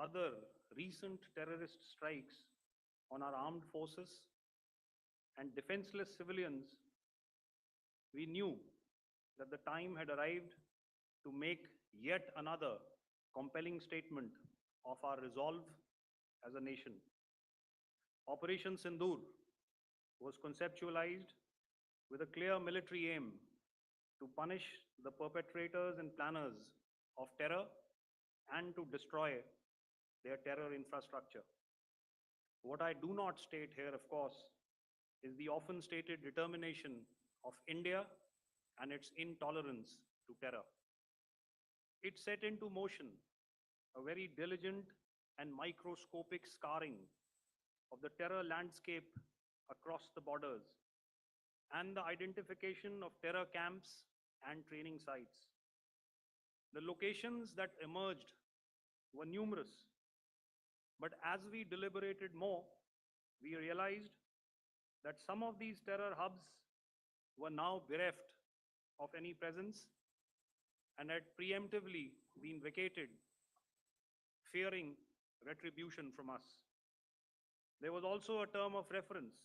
other recent terrorist strikes on our armed forces and defenseless civilians, we knew that the time had arrived to make yet another compelling statement of our resolve as a nation. Operation Sindoor was conceptualized with a clear military aim to punish the perpetrators and planners of terror and to destroy their terror infrastructure. What I do not state here, of course, is the often stated determination of India and its intolerance to terror. It set into motion a very diligent and microscopic scarring of the terror landscape across the borders and the identification of terror camps and training sites. The locations that emerged were numerous, but as we deliberated more, we realized that some of these terror hubs were now bereft of any presence and had preemptively been vacated, fearing retribution from us. There was also a term of reference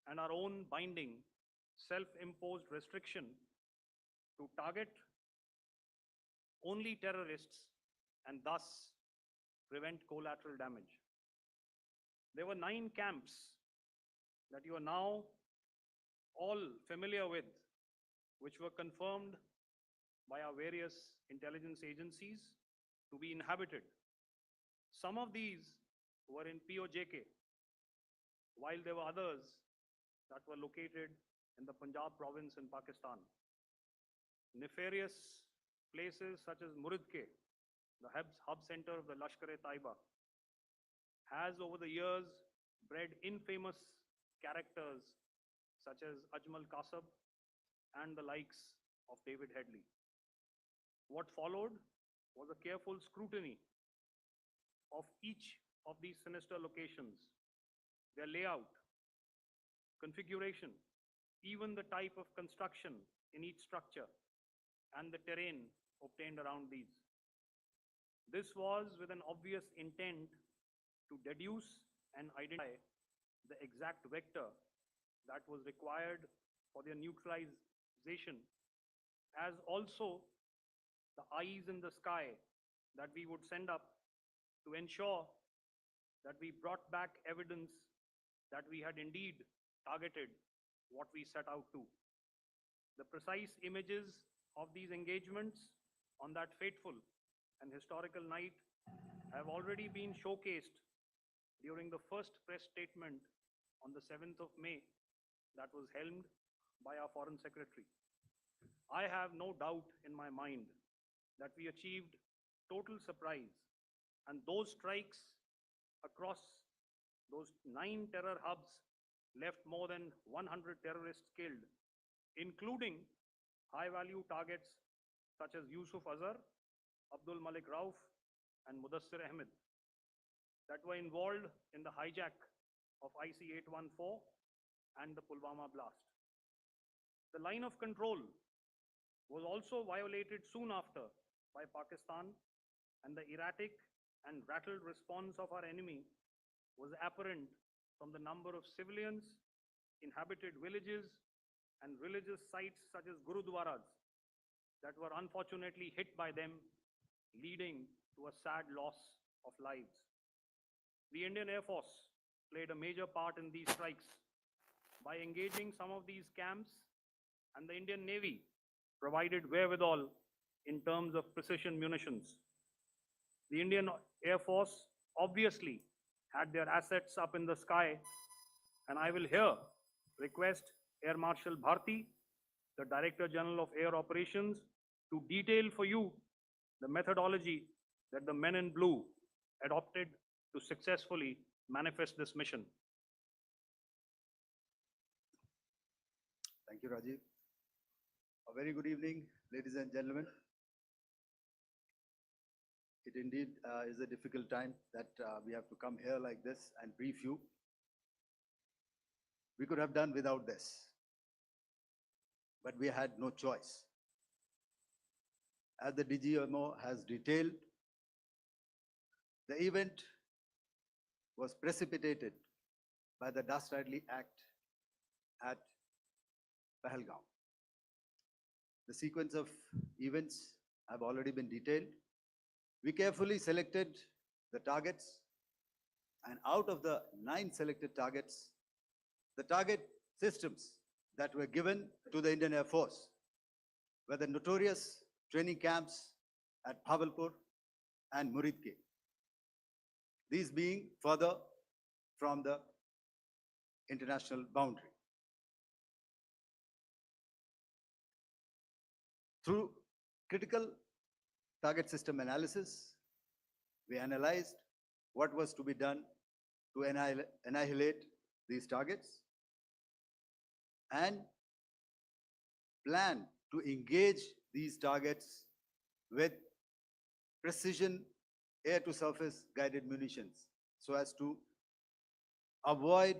and our own binding, self-imposed restriction to target only terrorists and thus prevent collateral damage. There were 9 camps that you are now all familiar with, which were confirmed by our various intelligence agencies to be inhabited. Some of these were in POJK, while there were others that were located in the Punjab province in Pakistan. Nefarious places such as Muridke, the hub center of the Lashkar-e-Taiba, has over the years bred infamous characters such as Ajmal Kasab and the likes of David Headley. What followed was a careful scrutiny of each of these sinister locations, their layout, configuration, even the type of construction in each structure, and the terrain obtained around these. This was with an obvious intent to deduce and identify the exact vector that was required for their neutralization, as also the eyes in the sky that we would send up to ensure that we brought back evidence that we had indeed targeted what we set out to. The precise images of these engagements on that fateful and historical night have already been showcased during the first press statement on the 7th of May that was helmed by our Foreign Secretary. I have no doubt in my mind that we achieved total surprise, and those strikes across those 9 terror hubs left more than 100 terrorists killed, including high-value targets such as Yusuf Azhar, Abdul Malik Rauf, and Mudassir Ahmed that were involved in the hijack of IC-814 and the Pulwama blast. The line of control was also violated soon after by Pakistan, and the erratic and rattled response of our enemy was apparent from the number of civilians, inhabited villages, and religious sites such as Gurudwaras that were unfortunately hit by them, leading to a sad loss of lives. The Indian Air Force played a major part in these strikes by engaging some of these camps, and the Indian Navy provided wherewithal in terms of precision munitions. The Indian Air Force obviously had their assets up in the sky, and I will here request Air Marshal Bharti, the Director General of Air Operations, to detail for you the methodology that the men in blue adopted to successfully manifest this mission. Thank you, Rajiv. A very good evening, ladies and gentlemen. It indeed is a difficult time that we have to come here like this and brief you. We could have done without this, but we had no choice. As the DGMO has detailed, The event was precipitated by the dastardly act at Pahalgaon. The sequence of events have already been detailed. We carefully selected the targets, and out of the 9 selected targets, the target systems that were given to the Indian Air Force were the notorious training camps at Bhavalpur and Muridke, these being further from the international boundary. Through critical target system analysis, we analyzed what was to be done to annihilate these targets and plan to engage these targets with precision air-to-surface guided munitions so as to avoid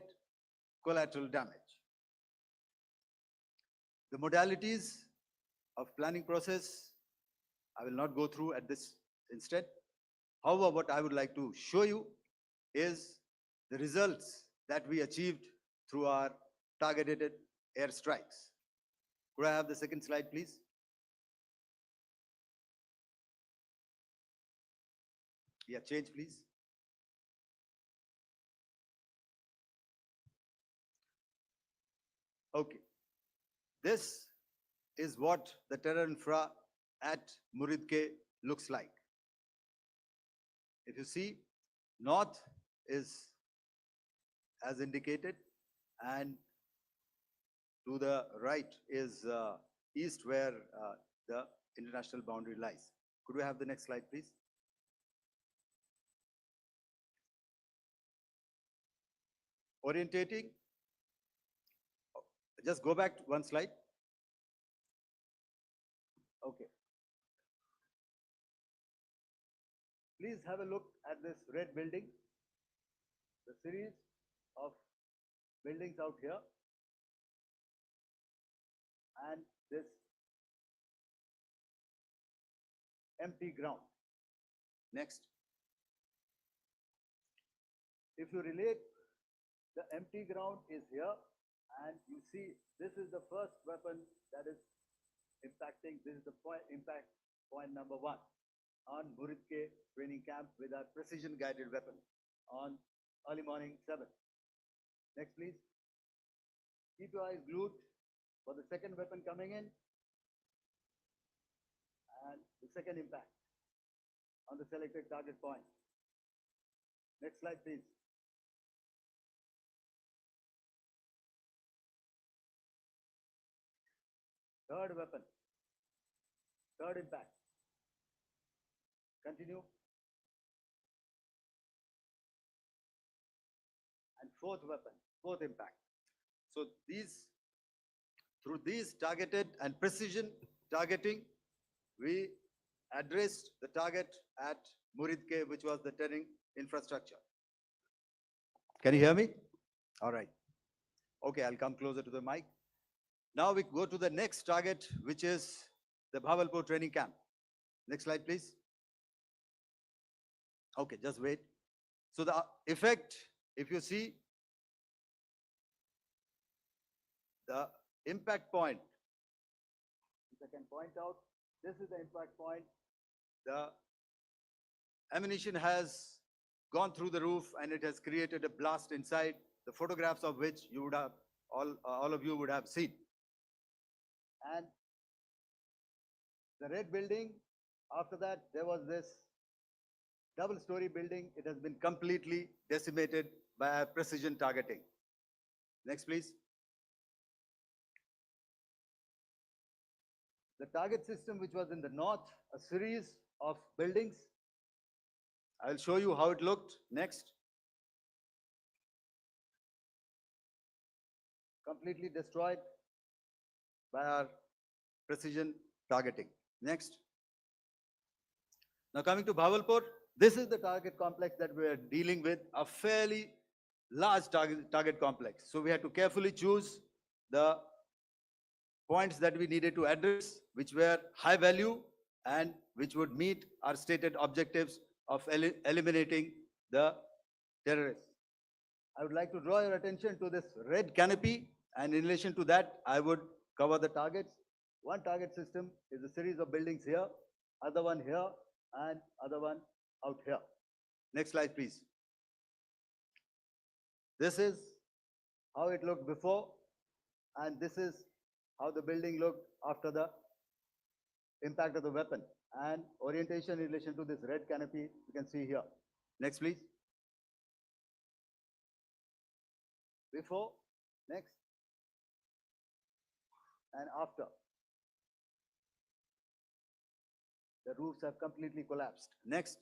collateral damage. The modalities of planning process, I will not go through at this instant. However, what I would like to show you is the results that we achieved through our targeted airstrikes. Could I have the second slide, please? Yeah, change, please. Okay. This is what the terror infra at Muridke looks like. If you see, north is as indicated, and to the right is east, where the international boundary lies. Could we have the next slide, please? Orientating. Just go back one slide. Okay. Please have a look at this red building, the series of buildings out here, and this empty ground. Next. If you relate, the empty ground is here, and you see this is the first weapon that is impacting. This is the impact point number 1 on Muridke training camp with our precision guided weapon on early morning 7. Next, please. Keep your eyes glued for the second weapon coming in and the second impact on the selected target point. Next slide, please. Third weapon, third impact. Continue. And fourth weapon, fourth impact. So through these targeted and precision targeting, we addressed the target at Muridke, which was the terrain infrastructure. Can you hear me? All right. Okay, I'll come closer to the mic. Now we go to the next target, which is the Bhavalpur training camp. Next slide, please. Okay, just wait. So the effect, if you see, the impact point, if I can point out, this is the impact point. The ammunition has gone through the roof and it has created a blast inside, the photographs of which you would have, all of you would have seen. And the red building, after that, there was this double-story building. It has been completely decimated by precision targeting. Next, please. The target system, which was in the north, a series of buildings. I'll show you how it looked. Next. Completely destroyed by our precision targeting. Next. Now coming to Bhavalpur, this is the target complex that we are dealing with, a fairly large target complex. So we had to carefully choose the points that we needed to address, which were high value and which would meet our stated objectives of eliminating the terrorists. I would like to draw your attention to this red canopy, and in relation to that, I would cover the targets. One target system is a series of buildings here, other one here, and other one out here. Next slide, please. This is how it looked before, and this is how the building looked after the impact of the weapon. And orientation in relation to this red canopy, you can see here. Next, please. Before, next, and after. The roofs have completely collapsed. Next.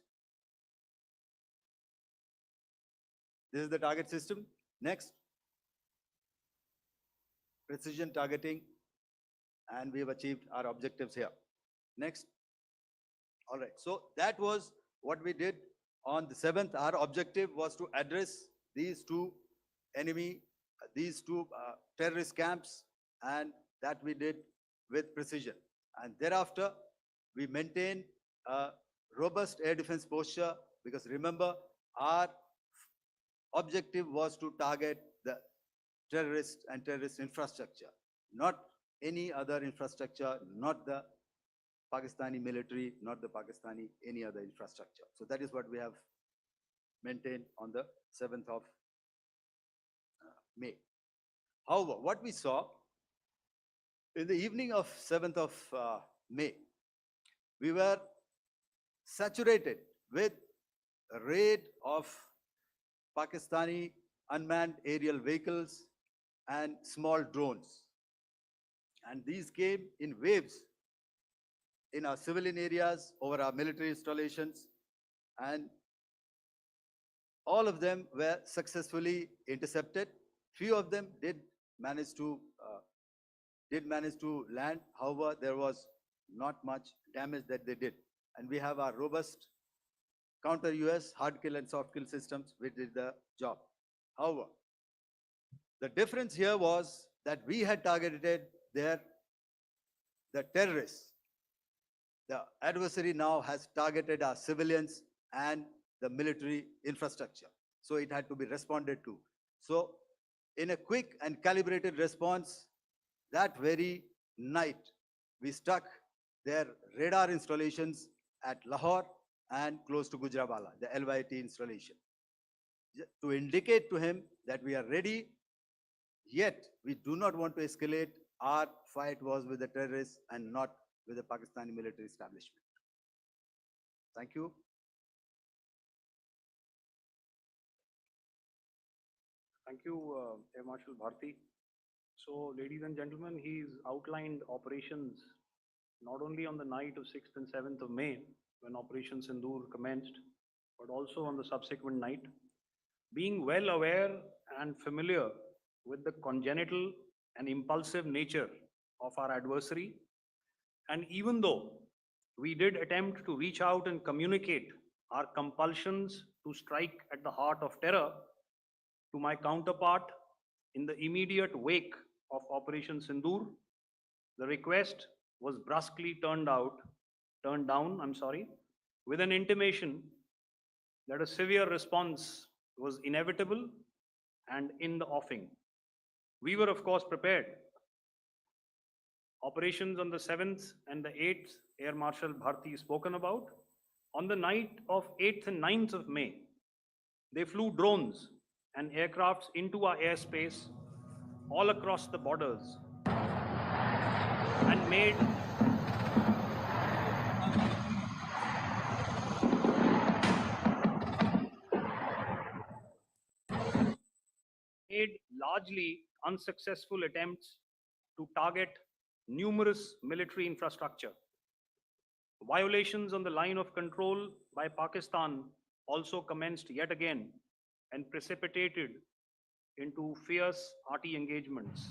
This is the target system. Next. Precision targeting, and we have achieved our objectives here. Next. All right, so that was what we did on the 7th. Our objective was to address these two terrorist camps, and that we did with precision. And thereafter, we maintained a robust air defense posture, because remember, our objective was to target the terrorist and terrorist infrastructure, not any other infrastructure, not the Pakistani military, not the Pakistani any other infrastructure. So that is what we have maintained on the 7th of May. However, what we saw in the evening of 7th of May, we were saturated with a raid of Pakistani unmanned aerial vehicles and small drones. And these came in waves in our civilian areas, over our military installations, and all of them were successfully intercepted. Few of them did manage to land. However, there was not much damage that they did. And we have our robust counter-US hard kill and soft kill systems which did the job. However, the difference here was that we had targeted the terrorists. The adversary now has targeted our civilians and the military infrastructure. So it had to be responded to. So in a quick and calibrated response, that very night, we struck their radar installations at Lahore and close to Gujranwala, the LYT installation, to indicate to him that we are ready, yet we do not want to escalate. Our fight was with the terrorists and not with the Pakistani military establishment. Thank you. Thank you, Air Marshal Bharti. So, ladies and gentlemen, he's outlined operations not only on the night of 6th and 7th of May, when Operation Sindoor commenced, but also on the subsequent night. Being well aware and familiar with the congenital and impulsive nature of our adversary, and even though we did attempt to reach out and communicate our compulsions to strike at the heart of terror to my counterpart in the immediate wake of Operation Sindoor, the request was brusquely turned down, with an intimation that a severe response was inevitable and in the offing. We were, of course, prepared. Operations on the 7th and the 8th, Air Marshal Bharti spoken about. On the night of 8th and 9th of May, they flew drones and aircrafts into our airspace all across the borders and made largely unsuccessful attempts to target numerous military infrastructure. Violations on the line of control by Pakistan also commenced yet again and precipitated into fierce arty engagements.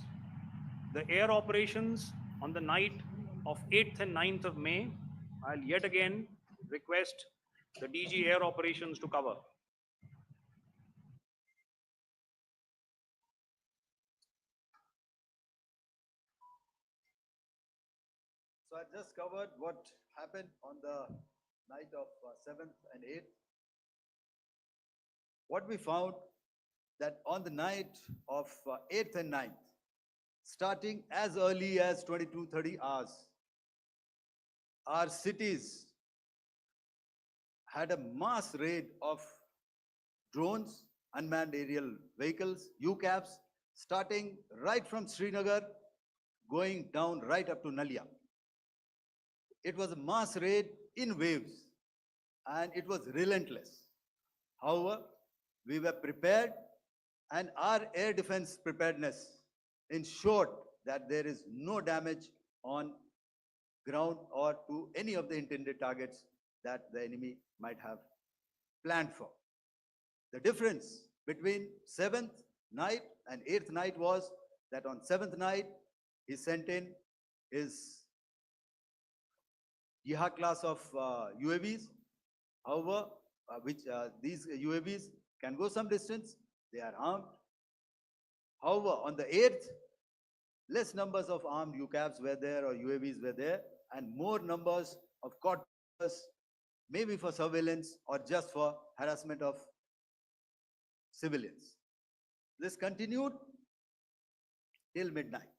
The air operations on the night of 8th and 9th of May, I'll yet again request the DG Air Operations to cover. So I just covered what happened on the night of 7th and 8th, what we found that on the night of 8th and 9th, starting as early as 22:30 hours, our cities had a mass raid of drones, unmanned aerial vehicles, UCAVs, starting right from Srinagar, going down right up to Nalia. It was a mass raid in waves, and it was relentless. However, we were prepared, and our air defense preparedness ensured that there is no damage on ground or to any of the intended targets that the enemy might have planned for. The difference between 7th night and 8th night was that on 7th night, he sent in his Yiha class of UAVs. However, these UAVs can go some distance, they are armed. However, on the 8th, less numbers of armed UCAVs were there or UAVs were there, and more numbers of quadcopters, maybe for surveillance or just for harassment of civilians. This continued till midnight.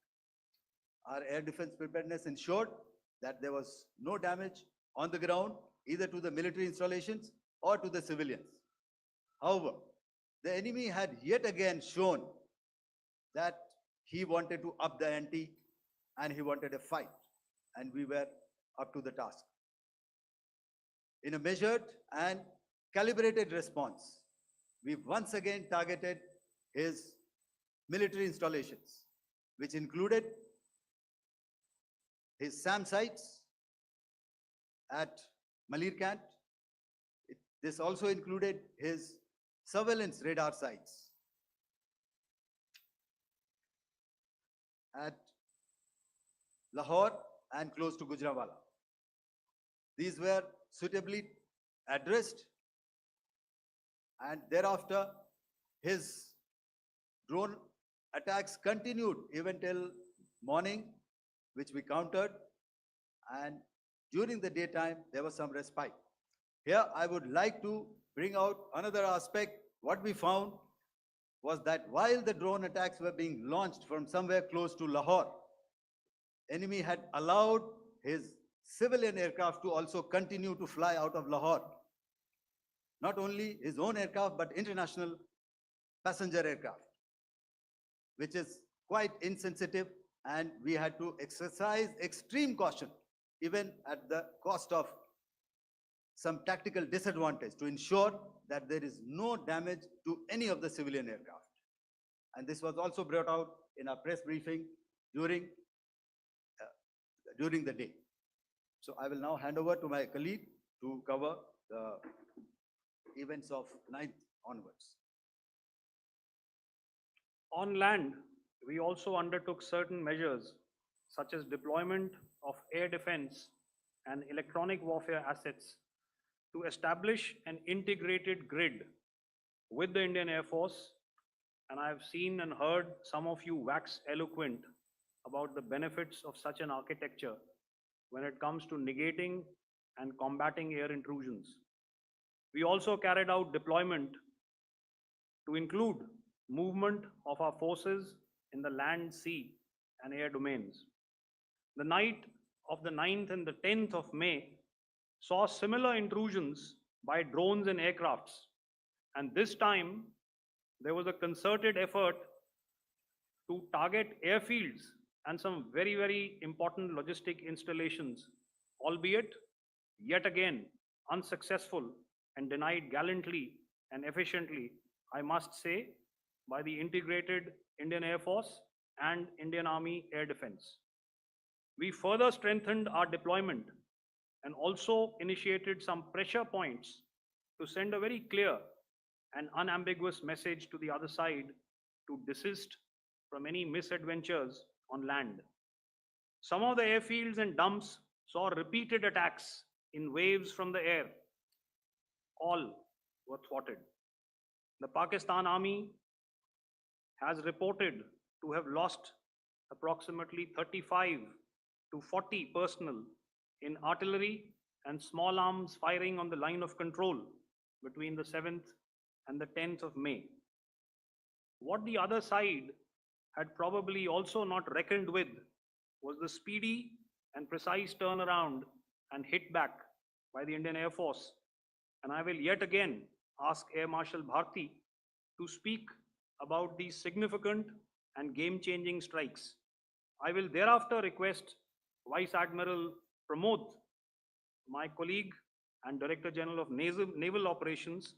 Our air defense preparedness ensured that there was no damage on the ground, either to the military installations or to the civilians. However, the enemy had yet again shown that he wanted to up the ante and he wanted a fight, and we were up to the task. In a measured and calibrated response, we once again targeted his military installations, which included his SAM sites at Malirkant. This also included his surveillance radar sites at Lahore and close to Gujranwala. These were suitably addressed, and thereafter his drone attacks continued even till morning, which we countered, and during the daytime there was some respite. Here I would like to bring out another aspect. What we found was that while the drone attacks were being launched from somewhere close to Lahore, enemy had allowed his civilian aircraft to also continue to fly out of Lahore. Not only his own aircraft, but international passenger aircraft, which is quite insensitive, and we had to exercise extreme caution, even at the cost of some tactical disadvantage, to ensure that there is no damage to any of the civilian aircraft. And this was also brought out in our press briefing during the day. So I will now hand over to my colleague to cover the events of 9th onwards. On land, we also undertook certain measures such as deployment of air defense and electronic warfare assets to establish an integrated grid with the Indian Air Force. And I have seen and heard some of you wax eloquent about the benefits of such an architecture when it comes to negating and combating air intrusions. We also carried out deployment to include movement of our forces in the land, sea, and air domains. The night of the 9th and the 10th of May saw similar intrusions by drones and aircrafts. And this time, there was a concerted effort to target airfields and some very, very important logistic installations, albeit yet again unsuccessful and denied gallantly and efficiently, I must say, by the integrated Indian Air Force and Indian Army Air Defense. We further strengthened our deployment and also initiated some pressure points to send a very clear and unambiguous message to the other side to desist from any misadventures on land. Some of the airfields and dumps saw repeated attacks in waves from the air. All were thwarted. The Pakistan Army has reported to have lost approximately 35 to 40 personnel in artillery and small arms firing on the line of control between the 7th and the 10th of May. What the other side had probably also not reckoned with was the speedy and precise turnaround and hit back by the Indian Air Force. And I will yet again ask Air Marshal Bharti to speak about these significant and game-changing strikes. I will thereafter request Vice Admiral Pramod, my colleague and Director General of Naval Operations,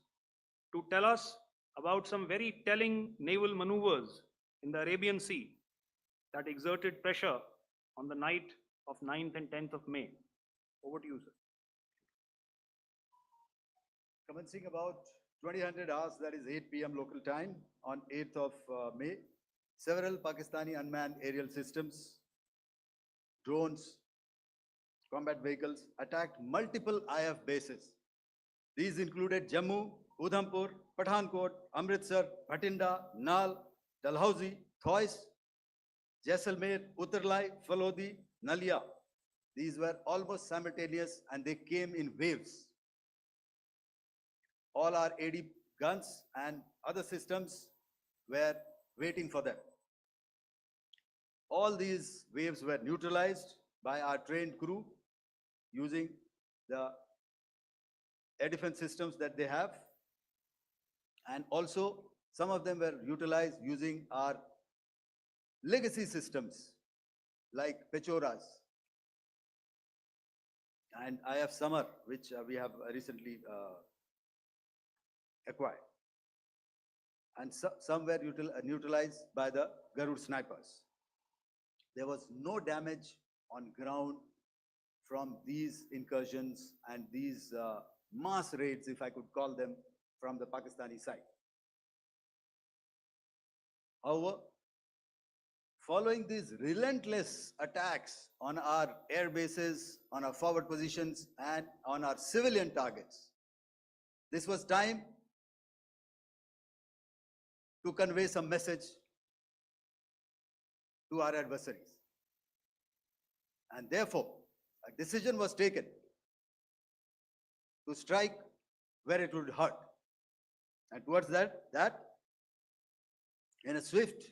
to tell us about some very telling naval maneuvers in the Arabian Sea that exerted pressure on the night of 9th and 10th of May. Over to you, sir. Commencing about 2000 hours, that is 8 p.m. local time, on 8th of May, several Pakistani unmanned aerial systems, drones, combat vehicles attacked multiple IF bases. These included Jammu, Udhampur, Pathankot, Amritsar, Bhatinda, Nal, Dalhousie, Thois, Jaisalmer, Uttarlai, Falodi, Nalia. These were almost simultaneous and they came in waves. All our AD guns and other systems were waiting for them. All these waves were neutralized by our trained crew using the air defense systems that they have. And also, some of them were utilized using our legacy systems like Pechoras and IF Summer, which we have recently acquired. And some were neutralized by the Garud snipers. There was no damage on ground from these incursions and these mass raids, if I could call them, from the Pakistani side. However, following these relentless attacks on our air bases, on our forward positions, and on our civilian targets, this was time to convey some message to our adversaries. And therefore, a decision was taken to strike where it would hurt. And towards that in a swift,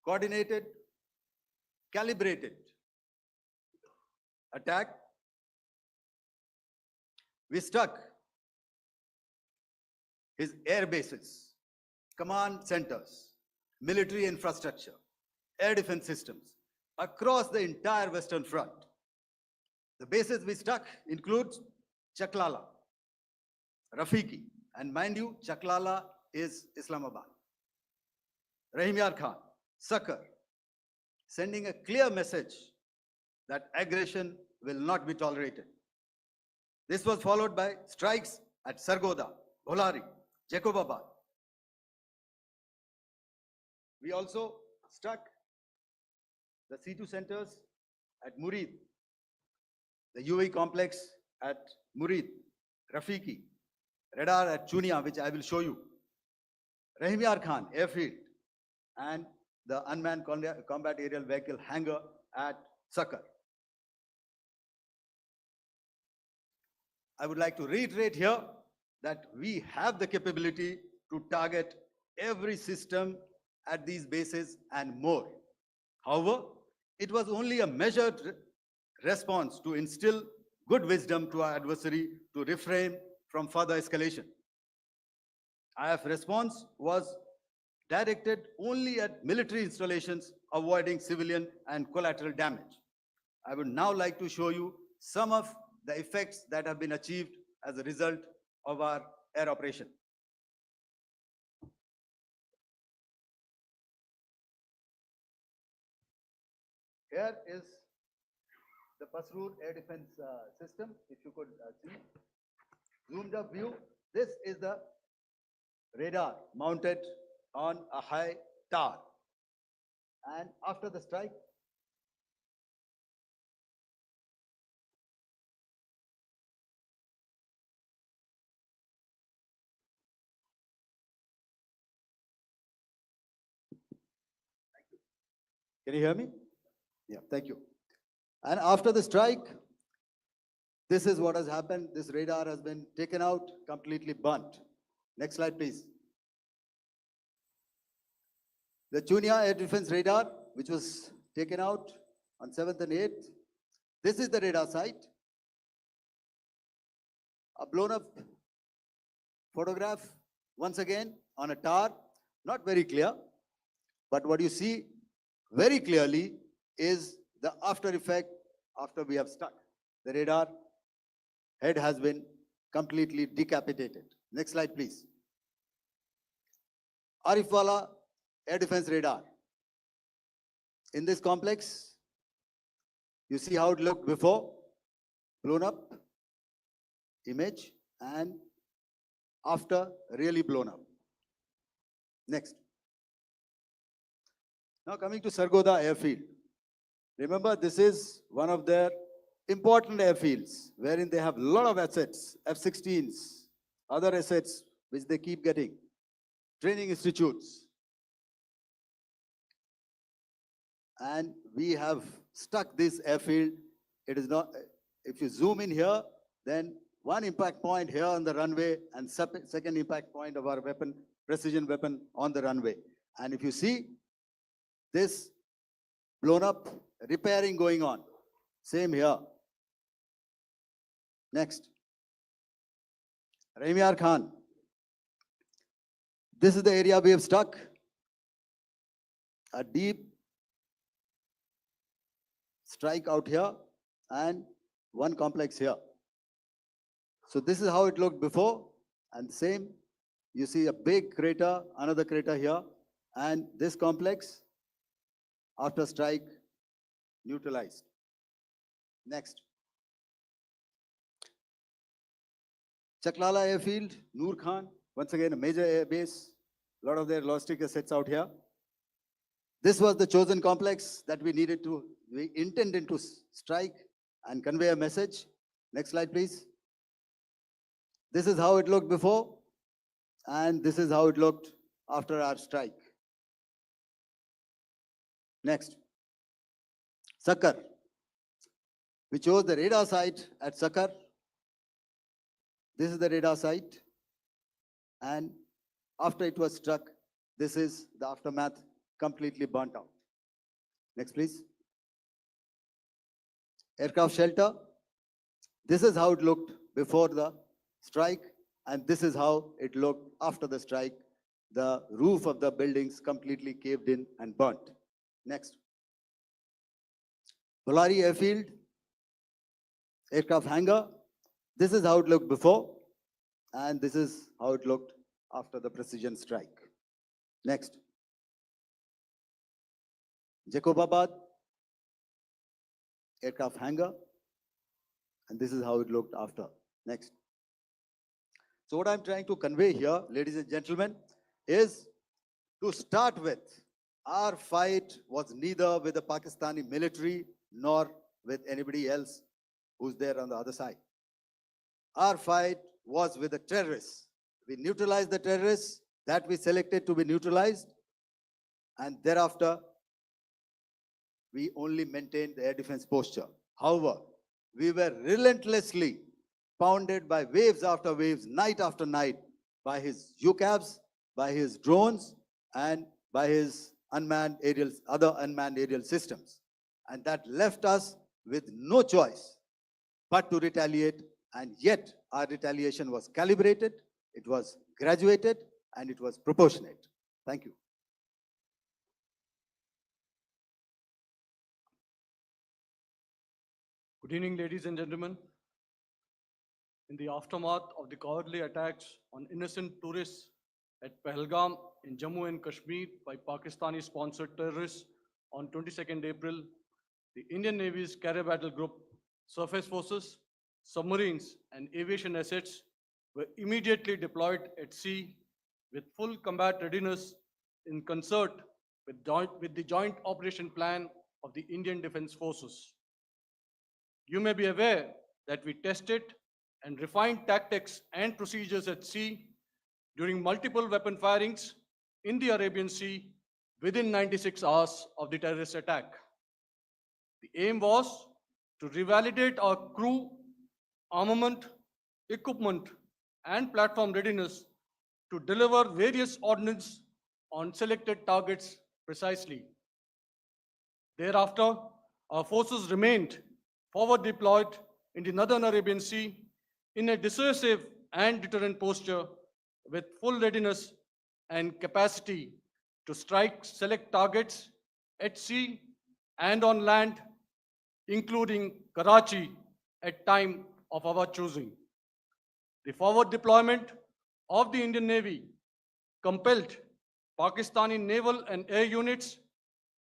coordinated, calibrated attack, we struck his air bases, command centers, military infrastructure, air defense systems across the entire Western Front. The bases we struck include Chaklala, Rafiki, and mind you, Chaklala is Islamabad. Rahim Yar Khan, Sakar, sending a clear message that aggression will not be tolerated. This was followed by strikes at Sargoda, Bholari, Jacobabad. We also struck the C2 centers at Murid, the UAE complex at Murid, Rafiki, radar at Chunia, which I will show you, Rahim Yar Khan airfield, and the unmanned combat aerial vehicle hangar at Sakar. I would like to reiterate here that we have the capability to target every system at these bases and more. However, it was only a measured response to instill good wisdom to our adversary to refrain from further escalation. IF response was directed only at military installations, avoiding civilian and collateral damage. I would now like to show you some of the effects that have been achieved as a result of our air operation. Here is the Pasroor air defense system, if you could see. Zoomed up view, this is the radar mounted on a high tower. And after the strike, can you hear me? Yeah, thank you. And after the strike, This is what has happened. This radar has been taken out, completely burnt. Next slide, please. The Chunia air defense radar, which was taken out on 7th and 8th. This is the radar site. A blown up photograph, once again, on a tower, not very clear, but what you see very clearly is the after effect after we have stuck. The radar head has been completely decapitated. Next slide, please. Arifwala air defense radar. In this complex, you see how it looked before, blown up image, and after really blown up. Next. Now coming to Sargodha airfield. Remember, this is one of their important airfields wherein they have a lot of assets, F-16s, other assets which they keep getting, training institutes. And we have stuck this airfield. It is not, if you zoom in here, then one impact point here on the runway and second impact point of our weapon, precision weapon on the runway. And if you see this blown up, repairing going on, same here. Next. Raimiar Khan. This is the area we have stuck. A deep strike out here and one complex here. So this is how it looked before, and same, you see a big crater, another crater here, and this complex, after strike, neutralized. Next. Chaklala airfield, Noor Khan, once again a major air base, a lot of their logistic assets out here. This was the chosen complex that we intended to strike and convey a message. Next slide, please. This is how it looked before, and this is how it looked after our strike. Next. Sakar. We chose the radar site at Sakar. This is the radar site, and after it was struck, this is the aftermath, completely burnt out. Next, please. Aircraft shelter. This is how it looked before the strike, and this is how it looked after the strike. The roof of the buildings completely caved in and burnt. Next. Bolari airfield, aircraft hangar. This is how it looked before, and this is how it looked after the precision strike. Next. Jacobabad, aircraft hangar, and this is how it looked after. Next. So what I'm trying to convey here, ladies and gentlemen, is to start with, our fight was neither with the Pakistani military nor with anybody else who's there on the other side. Our fight was with the terrorists. We neutralized the terrorists that we selected to be neutralized, and thereafter, we only maintained the air defense posture. However, we were relentlessly pounded by waves after waves, night after night, by his UCAVs, by his drones, and by his other unmanned aerial systems. And that left us with no choice but to retaliate, and yet our retaliation was calibrated, it was graduated, and it was proportionate. Thank you. Good evening, ladies and gentlemen. In the aftermath of the cowardly attacks on innocent tourists at Pahalgam in Jammu and Kashmir by Pakistani-sponsored terrorists on 22nd April, the Indian Navy's Carrier Battle Group, surface forces, submarines, and aviation assets were immediately deployed at sea with full combat readiness in concert with the joint operation plan of the Indian Defence Forces. You may be aware that we tested and refined tactics and procedures at sea during multiple weapon firings in the Arabian Sea within 96 hours of the terrorist attack. The aim was to revalidate our crew armament, equipment, and platform readiness to deliver various ordnance on selected targets precisely. Thereafter, our forces remained forward deployed in the Northern Arabian Sea in a dissuasive and deterrent posture with full readiness and capacity to strike select targets at sea and on land, including Karachi at time of our choosing. The forward deployment of the Indian Navy compelled Pakistani naval and air units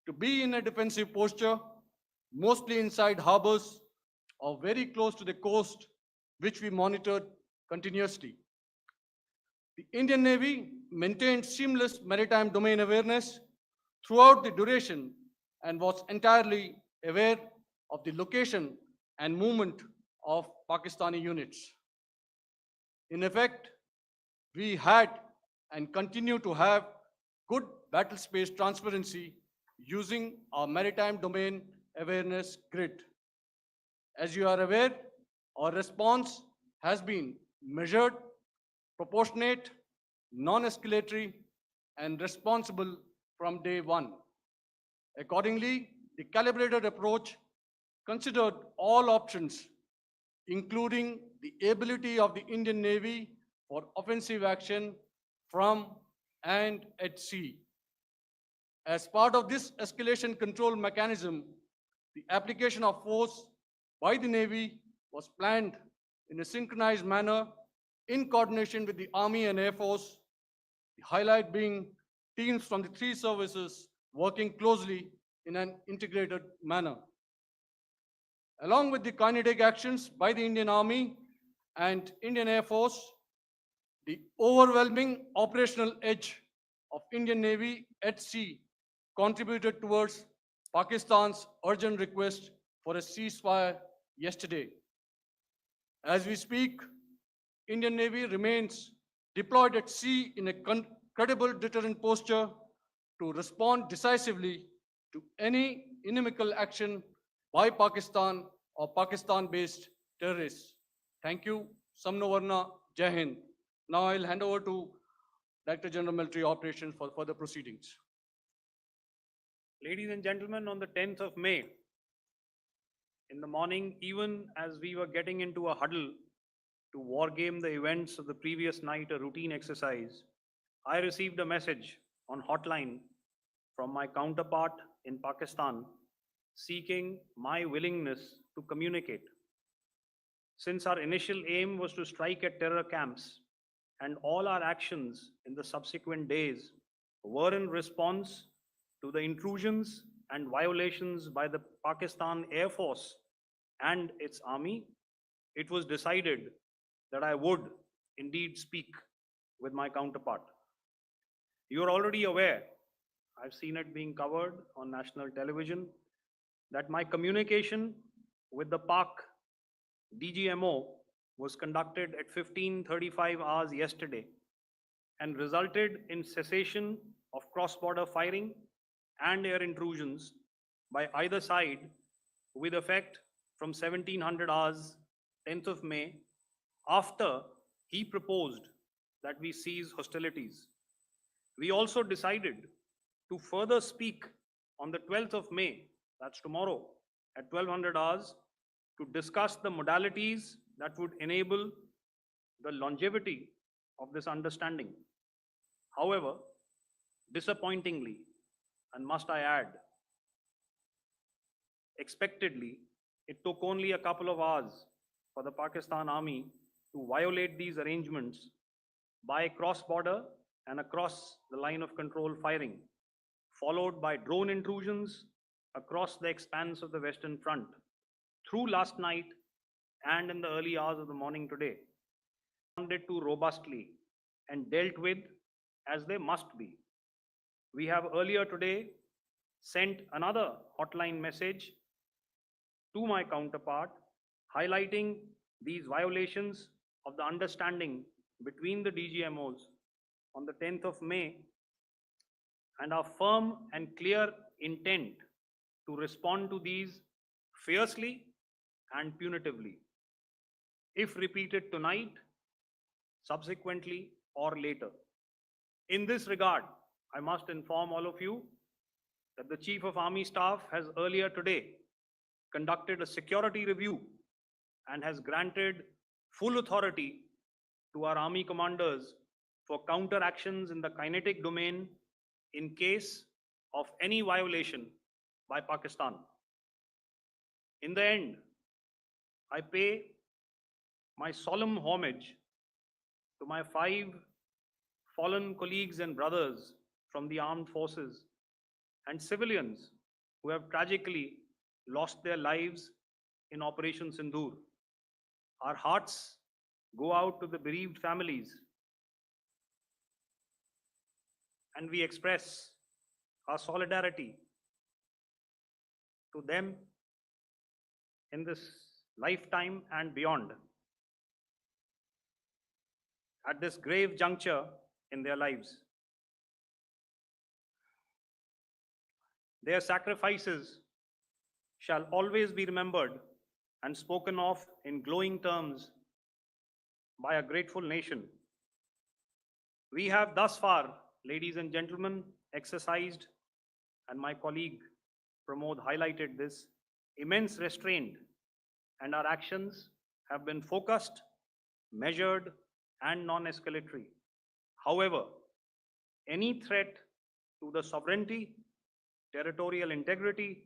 to be in a defensive posture, mostly inside harbors or very close to the coast, which we monitored continuously. The Indian Navy maintained seamless maritime domain awareness throughout the duration and was entirely aware of the location and movement of Pakistani units. In effect, we had and continue to have good battle space transparency using our maritime domain awareness grid. As you are aware, our response has been measured, proportionate, non-escalatory, and responsible from day one. Accordingly, the calibrated approach considered all options, including the ability of the Indian Navy for offensive action from and at sea. As part of this escalation control mechanism, the application of force by the Navy was planned in a synchronized manner in coordination with the Army and Air Force, the highlight being teams from the three services working closely in an integrated manner. Along with the kinetic actions by the Indian Army and Indian Air Force, the overwhelming operational edge of Indian Navy at sea contributed towards Pakistan's urgent request for a ceasefire yesterday. As we speak, Indian Navy remains deployed at sea in a credible deterrent posture to respond decisively to any inimical action by Pakistan or Pakistan-based terrorists. Thank you. Samno Varna, Jai Hind. Now I'll hand over to Director General Military Operations for further proceedings. Ladies and gentlemen, on the 10th of May, in the morning, even as we were getting into a huddle to wargame the events of the previous night, a routine exercise, I received a message on hotline from my counterpart in Pakistan seeking my willingness to communicate. Since our initial aim was to strike at terror camps, and all our actions in the subsequent days were in response to the intrusions and violations by the Pakistan Air Force and its army, it was decided that I would indeed speak with my counterpart. You are already aware, I've seen it being covered on national television, that my communication with the Pak DGMO was conducted at 15:35 hours yesterday and resulted in cessation of cross-border firing and air intrusions by either side with effect from 1700 hours 10th of May, after he proposed that we cease hostilities. We also decided to further speak on the 12th of May, that's tomorrow, at 1200 hours, to discuss the modalities that would enable the longevity of this understanding. However, disappointingly, and must I add, expectedly, it took only a couple of hours for the Pakistan Army to violate these arrangements by cross-border and across the line of control firing, followed by drone intrusions across the expanse of the Western Front through last night and in the early hours of the morning today, responded to robustly and dealt with as they must be. We have earlier today sent another hotline message to my counterpart highlighting these violations of the understanding between the DGMOs on the 10th of May and our firm and clear intent to respond to these fiercely and punitively. if repeated tonight, subsequently, or later. In this regard, I must inform all of you that the Chief of Army Staff has earlier today conducted a security review and has granted full authority to our Army commanders for counter actions in the kinetic domain in case of any violation by Pakistan. In the end, I pay my solemn homage to my 5 fallen colleagues and brothers from the armed forces and civilians who have tragically lost their lives in Operation Sindoor. Our hearts go out to the bereaved families, and we express our solidarity to them in this lifetime and beyond, at this grave juncture in their lives. Their sacrifices shall always be remembered and spoken of in glowing terms by a grateful nation. We have thus far, ladies and gentlemen, exercised, and my colleague Pramod highlighted this, immense restraint, and our actions have been focused, measured, and non-escalatory. However, any threat to the sovereignty, territorial integrity,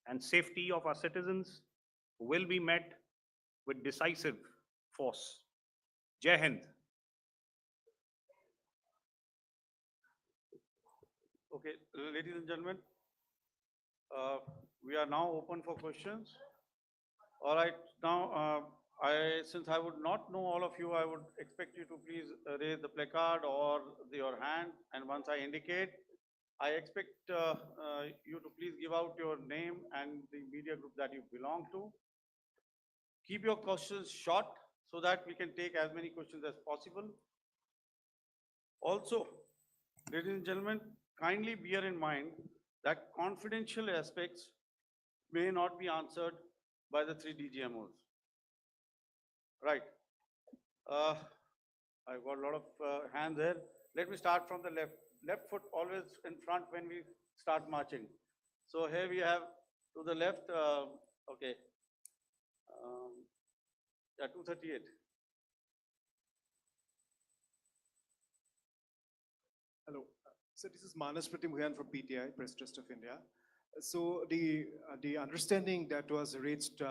and safety of our citizens will be met with decisive force. Jai Hind. Okay, ladies and gentlemen, we are now open for questions. All right, now since I would not know all of you, I would expect you to please raise the placard or your hand, and once I indicate, I expect you to please give out your name and the media group that you belong to. Keep your questions short so that we can take as many questions as possible. Also, ladies and gentlemen, kindly bear in mind that confidential aspects may not be answered by the 3 DGMOs. Right. I've got a lot of hands there. Let me start from the left. Left foot always in front when we start marching. So here we have to the left, okay. Yeah, 238. Hello. So this is Manas Pratimhuyan from PTI, Press Trust of India. So the understanding that was reached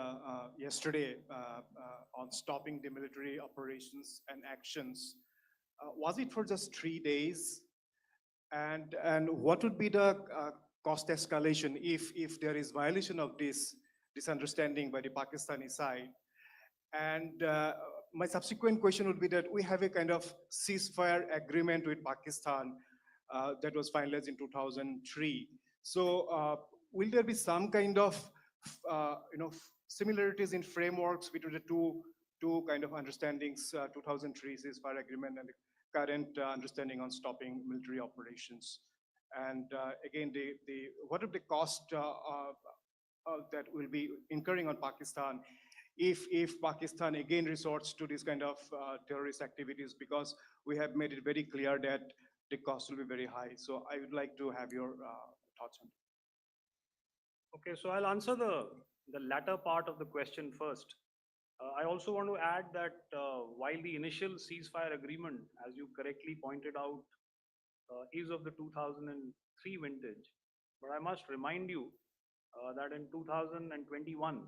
yesterday on stopping the military operations and actions, was it for just 3 days? And what would be the cost escalation if there is violation of this understanding by the Pakistani side? And my subsequent question would be that we have a kind of ceasefire agreement with Pakistan that was finalized in 2003. So will there be some kind of similarities in frameworks between the two kind of understandings, 2003 ceasefire agreement and the current understanding on stopping military operations? And again, what are the cost that will be incurring on Pakistan if Pakistan again resorts to this kind of terrorist activities, because we have made it very clear that the cost will be very high. So I would like to have your thoughts on it. Okay, so I'll answer the latter part of the question first. I also want to add that while the initial ceasefire agreement, as you correctly pointed out, is of the 2003 vintage, but I must remind you that in 2021,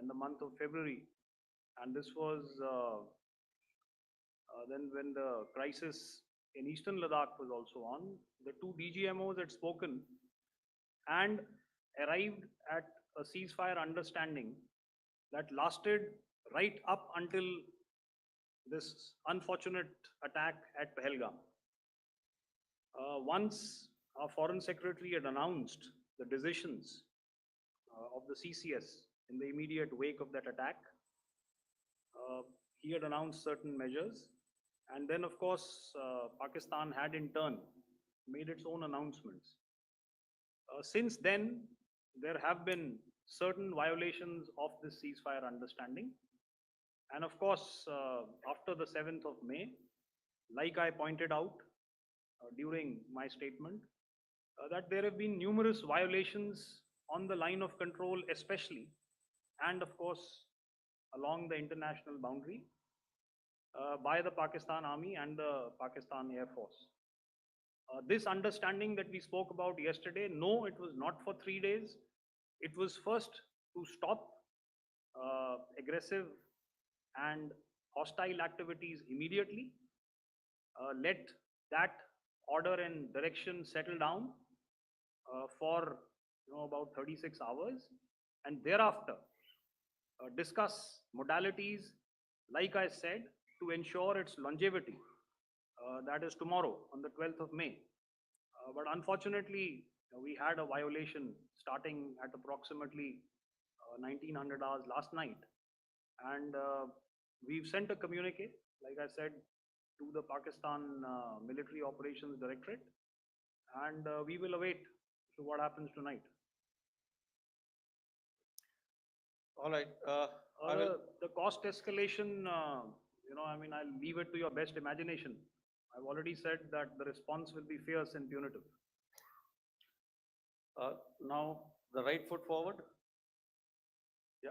in the month of February, and this was then when the crisis in Eastern Ladakh was also on, the 2 DGMOs had spoken and arrived at a ceasefire understanding that lasted right up until this unfortunate attack at Pahalgam. Once our Foreign Secretary had announced the decisions of the CCS in the immediate wake of that attack, he had announced certain measures. And then, of course, Pakistan had in turn made its own announcements. Since then, there have been certain violations of this ceasefire understanding. And of course, after the 7th of May, like I pointed out during my statement, that there have been numerous violations on the line of control, especially, and of course, along the international boundary by the Pakistan Army and the Pakistan Air Force. This understanding that we spoke about yesterday, no, it was not for 3 days. It was first to stop aggressive and hostile activities immediately, let that order and direction settle down for about 36 hours, and thereafter discuss modalities, like I said, to ensure its longevity. That is tomorrow on the 12th of May. But unfortunately, we had a violation starting at approximately 1900 hours last night. And we've sent a communique, like I said, to the Pakistan Military Operations Directorate, and we will await to what happens tonight. All right. I will, The cost escalation, I mean, I'll leave it to your best imagination. I've already said that the response will be fierce and punitive. now, the right foot forward. Yeah.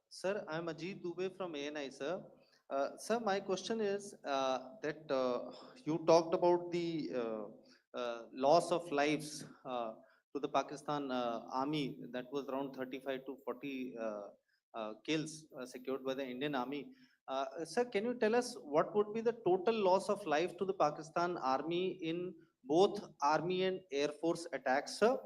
Sir, I'm Ajit Dubey from ANI, sir. Sir, my question is that you talked about the loss of lives to the Pakistan army, that was around 35 to 40 kills secured by the Indian army. Sir, can you tell us what would be the total loss of life to the Pakistan army in both army and air force attacks, sir?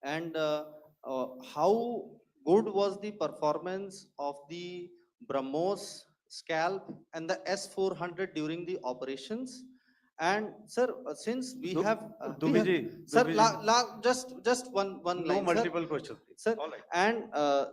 And how good was the performance of the BrahMos, Scalp, and the S-400 during the operations? And sir, since we have, sir, just one No line, sir. multiple questions. Sir, All right. and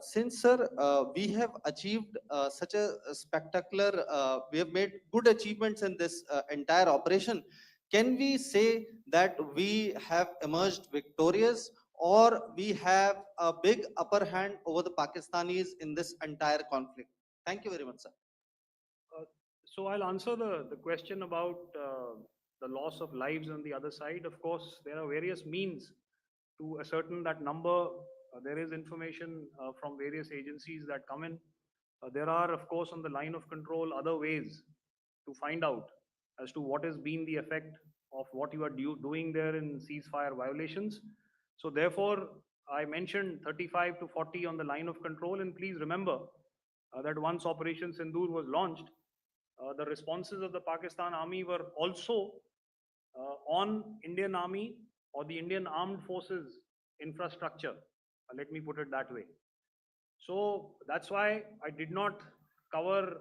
since, sir, we have achieved such a spectacular, we have made good achievements in this entire operation, can we say that we have emerged victorious, or we have a big upper hand over the Pakistanis in this entire conflict? Thank you very much, sir. So I'll answer the question about the loss of lives on the other side. Of course, there are various means to ascertain that number. There is information from various agencies that come in. There are, of course, on the line of control, other ways to find out as to what has been the effect of what you are doing there in ceasefire violations. So therefore, I mentioned 35 to 40 on the line of control. And please remember that once Operation Sindoor was launched, the responses of the Pakistan Army were also on Indian Army or the Indian Armed Forces infrastructure. Let me put it that way. So that's why I did not cover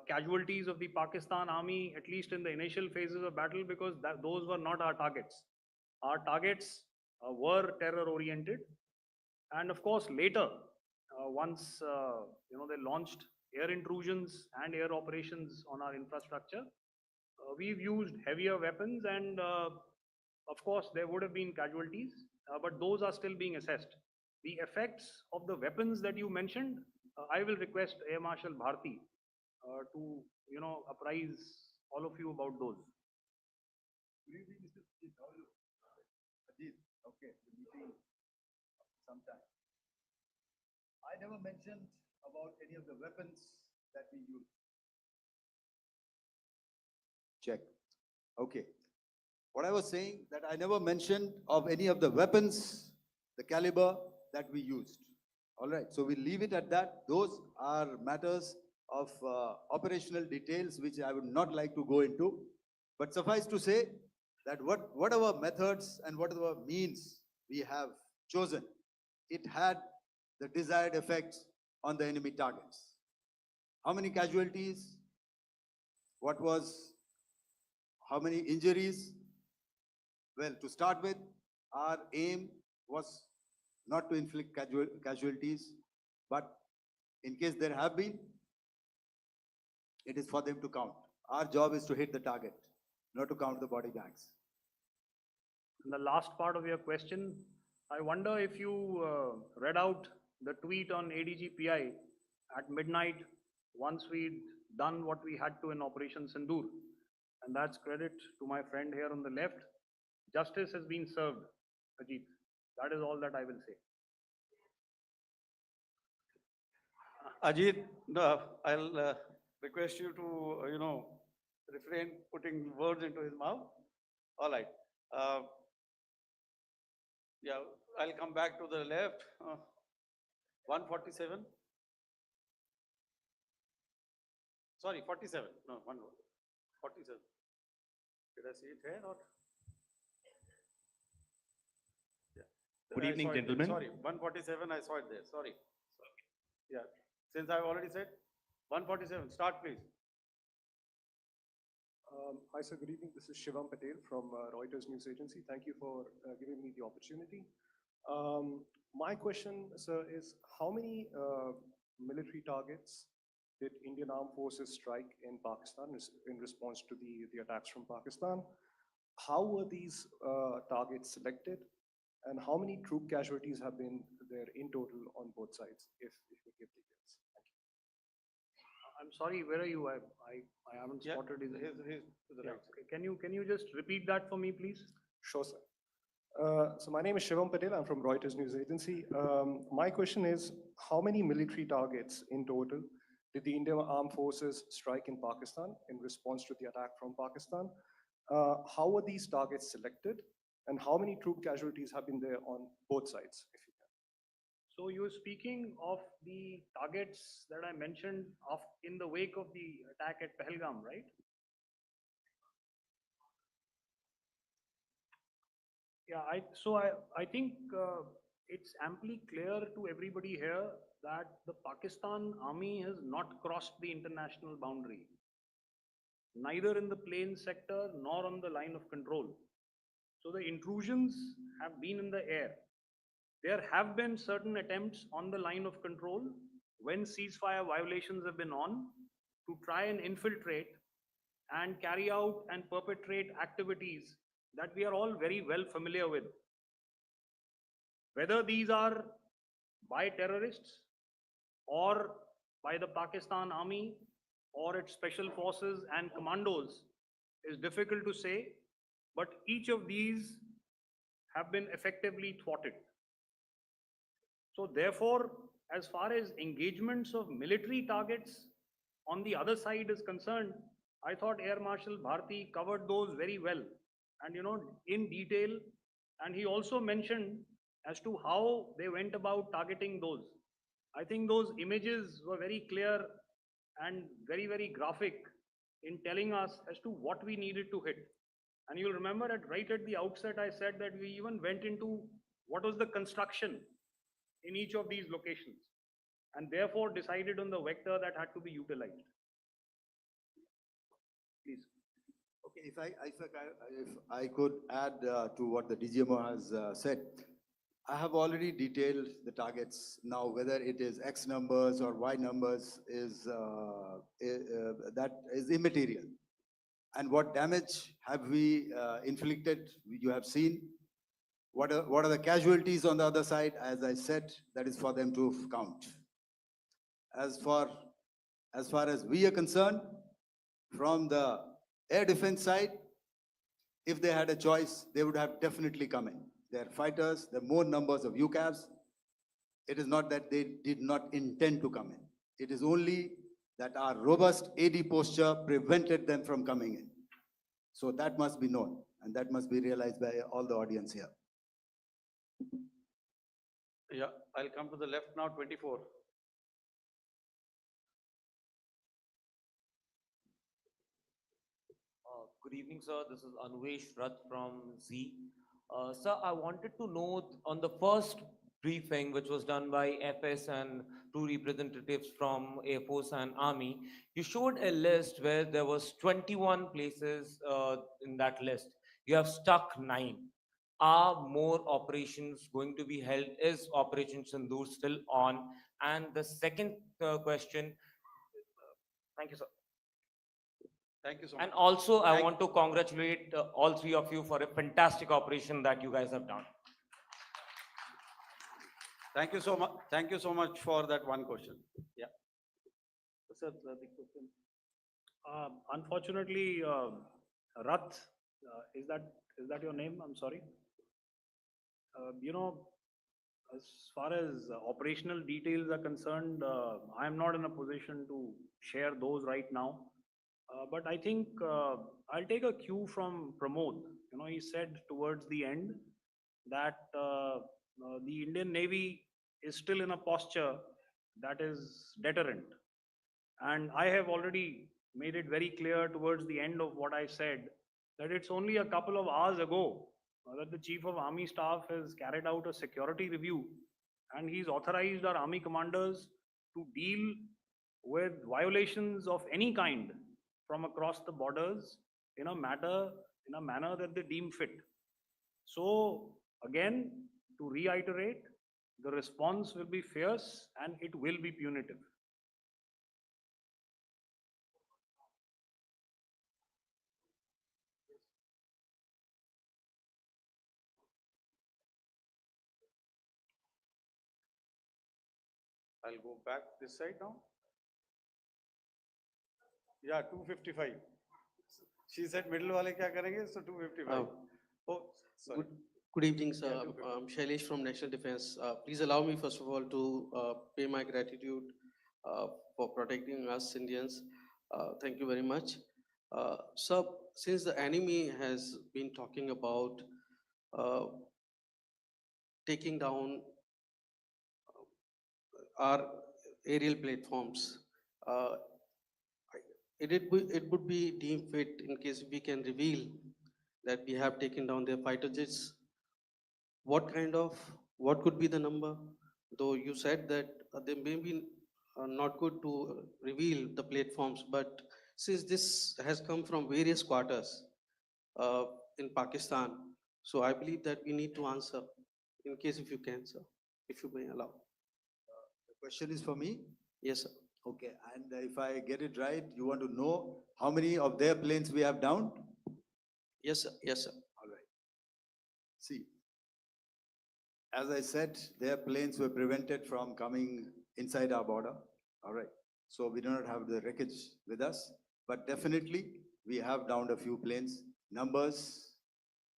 casualties of the Pakistan Army, at least in the initial phases of battle, because those were not our targets. Our targets were terror-oriented. And of course, later, once they launched air intrusions and air operations on our infrastructure, we've used heavier weapons, and of course, there would have been casualties, but those are still being assessed. The effects of the weapons that you mentioned, I will request Air Marshal Bharti to apprise all of you about those. Good evening, Mr. Ajit. How are you? Ajit, okay, the meeting sometime. I never mentioned about any of the weapons that we use. Check. Okay. What I was saying, that I never mentioned of any of the weapons, the caliber that we used. All right, so we leave it at that. Those are matters of operational details which I would not like to go into. But suffice to say that whatever methods and whatever means we have chosen, it had the desired effects on the enemy targets. How many casualties? How many injuries? Well, to start with, our aim was not to inflict casualties, but in case there have been, it is for them to count. Our job is to hit the target, not to count the body bags. And the last part of your question, I wonder if you read out the tweet on ADGPI at midnight once we'd done what we had to in Operation Sindoor. And that's credit to my friend here on the left. Justice has been served, Ajit. That is all that I will say. Ajit, no, I'll request you to, refrain putting words into his mouth. All right. Yeah, I'll come back to the left. 147. Sorry, 47. No, 47. Did I see it here or? Yeah. Good I evening, saw it there. gentlemen. Sorry, 147, I saw it there. Sorry. Yeah, since I've already said 147, start please. Hi, sir. Good evening. This is Shivam Patel from Reuters News Agency. Thank you for giving me the opportunity. My question, sir, is how many military targets did Indian Armed Forces strike in Pakistan in response to the attacks from Pakistan? How were these targets selected? And how many troop casualties have been there in total on both sides, if you give details? Thank you. I'm sorry, where are you? I haven't Yeah, spotted his. his to the Yeah, right. okay. Can you just repeat that for me, please? Sure, sir. So my name is Shivam Patel. I'm from Reuters News Agency. My question is, how many military targets in total did the Indian Armed Forces strike in Pakistan in response to the attack from Pakistan? How were these targets selected? And how many troop casualties have been there on both sides, if you can? So you're speaking of the targets that I mentioned in the wake of the attack at Pahalgam, right? Yeah, I think it's amply clear to everybody here that the Pakistan army has not crossed the international boundary, neither in the plain sector nor on the line of control. So the intrusions have been in the air. There have been certain attempts on the line of control when ceasefire violations have been on to try and infiltrate and carry out and perpetrate activities that we are all very well familiar with. Whether these are by terrorists or by the Pakistan army or its special forces and commandos is difficult to say, but each of these have been effectively thwarted. So therefore, as far as engagements of military targets on the other side is concerned, I thought Air Marshal Bharti covered those very well and in detail, and he also mentioned as to how they went about targeting those. I think those images were very clear and very, very graphic in telling us as to what we needed to hit. And you'll remember right at the outset, I said that we even went into what was the construction in each of these locations, and therefore decided on the vector that had to be utilized. Please. Okay, if I could add to what the DGMO has said, I have already detailed the targets. Now, whether it is X numbers or Y numbers that is immaterial. And what damage have we inflicted? You have seen. What are the casualties on the other side? As I said, that is for them to count. As far as we are concerned, from the air defense side, if they had a choice, they would have definitely come in. They're fighters, there are more numbers of UCAVs. It is not that they did not intend to come in. It is only that our robust AD posture prevented them from coming in. So that must be known, and that must be realized by all the audience here. Yeah, I'll come to the left now, 24. Good evening, sir. This is Anvesh Rath from Z. Sir, I wanted to know on the first briefing, which was done by FS and two representatives from Air Force and Army, you showed a list where there was 21 places in that list. You have stuck 9. Are more operations going to be held? Is Operation Sindoor still on? And the second question, thank you, sir. Thank you so much. And also, I Thank- want to congratulate all three of you for a fantastic operation that you guys have done. Thank you so much. Thank you so much for that one question. Yeah. Sir, the question. Unfortunately, Rath, is that your name? I'm sorry. You know, as far as operational details are concerned, I am not in a position to share those right now. But I think I'll take a cue from Pramod. You know, he said towards the end that the Indian Navy is still in a posture that is deterrent. And I have already made it very clear towards the end of what I said that it's only a couple of hours ago that the Chief of Army Staff has carried out a security review and he's authorized our army commanders to deal with violations of any kind from across the borders in a manner that they deem fit. So again, to reiterate, the response will be fierce and it will be punitive. I'll go back this side now. Yeah, 255. She said middle wale kya karenge? So 255. Oh, sorry. Good evening, sir. Yeah, 250. I'm Shailesh from National Defense. Please allow me, first of all, to pay my gratitude for protecting us Indians. Thank you very much. Sir, since the enemy has been talking about taking down our aerial platforms, it would be deemed fit in case we can reveal that we have taken down their fighter jets. What could be the number? Though you said that they may be not good to reveal the platforms, but since this has come from various quarters in Pakistan, so I believe that we need to answer in case if you can, sir, if you may allow. The question is for me? Yes, sir. Okay, and if I get it right, you want to know how many of their planes we have downed? Yes, sir. Yes, sir. All right. See, as I said, their planes were prevented from coming inside our border. All right. So we do not have the wreckage with us, but definitely we have downed a few planes. Numbers,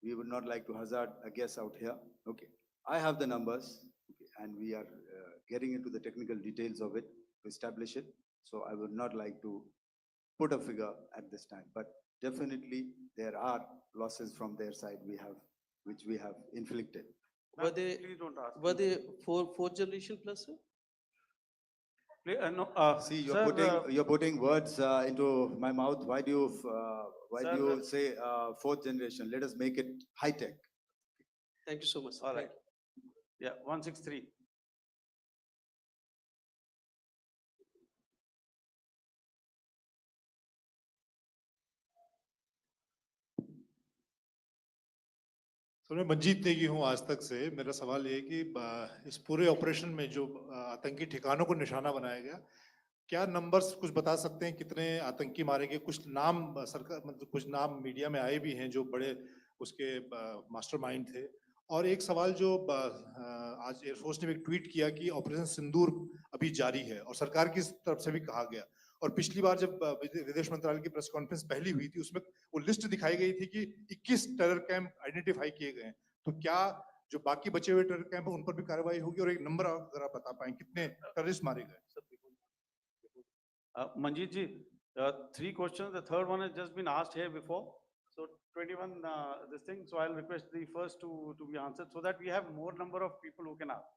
we would not like to hazard a guess out here. Okay. I have the numbers, okay, and we are getting into the technical details of it to establish it. So I would not like to put a figure at this time, but definitely there are losses from their side which we have inflicted. Were they Please don't ask. were they fourth generation plus, sir? No, See, sir, you're putting words into my mouth. Why do you Sir, say fourth generation? Let us make it high tech. Thank you so much, sir. all Thank right. Yeah, 163. तो मैं मंजीत नेगी हूँ आज तक से। मेरा सवाल ये है कि इस पूरे ऑपरेशन में जो आतंकी ठिकानों को निशाना बनाया गया, क्या नंबर्स कुछ बता सकते हैं कितने आतंकी मारे गए? कुछ नाम सरकार मतलब कुछ नाम मीडिया में आए भी हैं जो बड़े उसके मास्टरमाइंड थे। और एक सवाल जो आज एयरफोर्स ने भी ट्वीट किया कि ऑपरेशन सिंदूर अभी जारी है और सरकार की तरफ से भी कहा गया। और पिछली बार जब विदेश मंत्रालय की प्रेस कॉन्फ्रेंस पहली हुई थी उसमें वो लिस्ट दिखाई गई थी कि 21 टेरर कैंप आइडेंटिफाई किए गए हैं। तो क्या जो बाकी बचे हुए टेरर कैंप है उन पर भी कार्रवाई होगी? और एक नंबर अगर आप बता पाएं कितने टेररिस्ट मारे गए? Manjeet ji, 3 questions. The third one has just been asked here before. So 21 this thing. So I'll request the first two to be answered so that we have more number of people who can ask.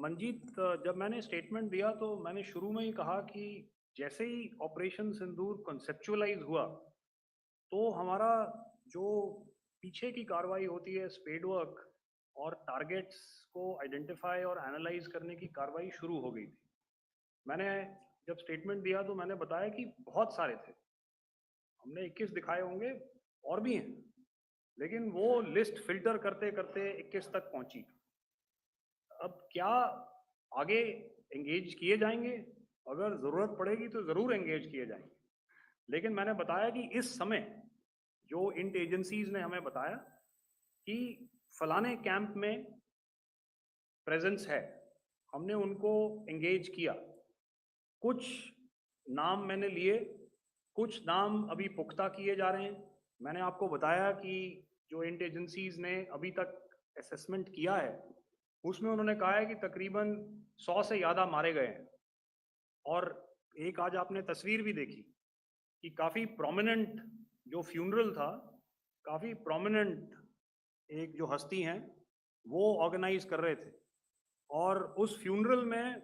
Manjeet, जब मैंने statement दिया तो मैंने शुरू में ही कहा कि जैसे ही ऑपरेशन सिंदूर कॉन्सेप्चुअलाइज हुआ तो हमारा जो पीछे की कार्रवाई होती है स्पेड वर्क और टारगेट्स को आइडेंटिफाई और एनालाइज करने की कार्रवाई शुरू हो गई थी। मैंने जब स्टेटमेंट दिया तो मैंने बताया कि बहुत सारे थे, हमने 21 दिखाए होंगे और भी हैं, लेकिन वो लिस्ट फिल्टर करते करते 21 तक पहुंची। अब क्या आगे एंगेज किए जाएंगे? अगर जरूरत पड़ेगी तो जरूर एंगेज किए जाएंगे, लेकिन मैंने बताया कि इस समय जो इंट एजेंसीज ने हमें बताया कि फलाने कैंप में प्रेजेंस है, हमने उनको एंगेज किया। कुछ नाम मैंने लिए, कुछ नाम अभी पुख्ता किए जा रहे हैं। मैंने आपको बताया कि जो इंट एजेंसीज ने अभी तक असेसमेंट किया है, उसमें उन्होंने कहा है कि तकरीबन 100 से ज़्यादा मारे गए हैं। और एक आज आपने तस्वीर भी देखी कि काफ़ी प्रोमिनेंट जो फ्यूनरल था, काफ़ी प्रोमिनेंट एक जो हस्ती हैं वो ऑर्गेनाइज कर रहे थे, और उस फ्यूनरल में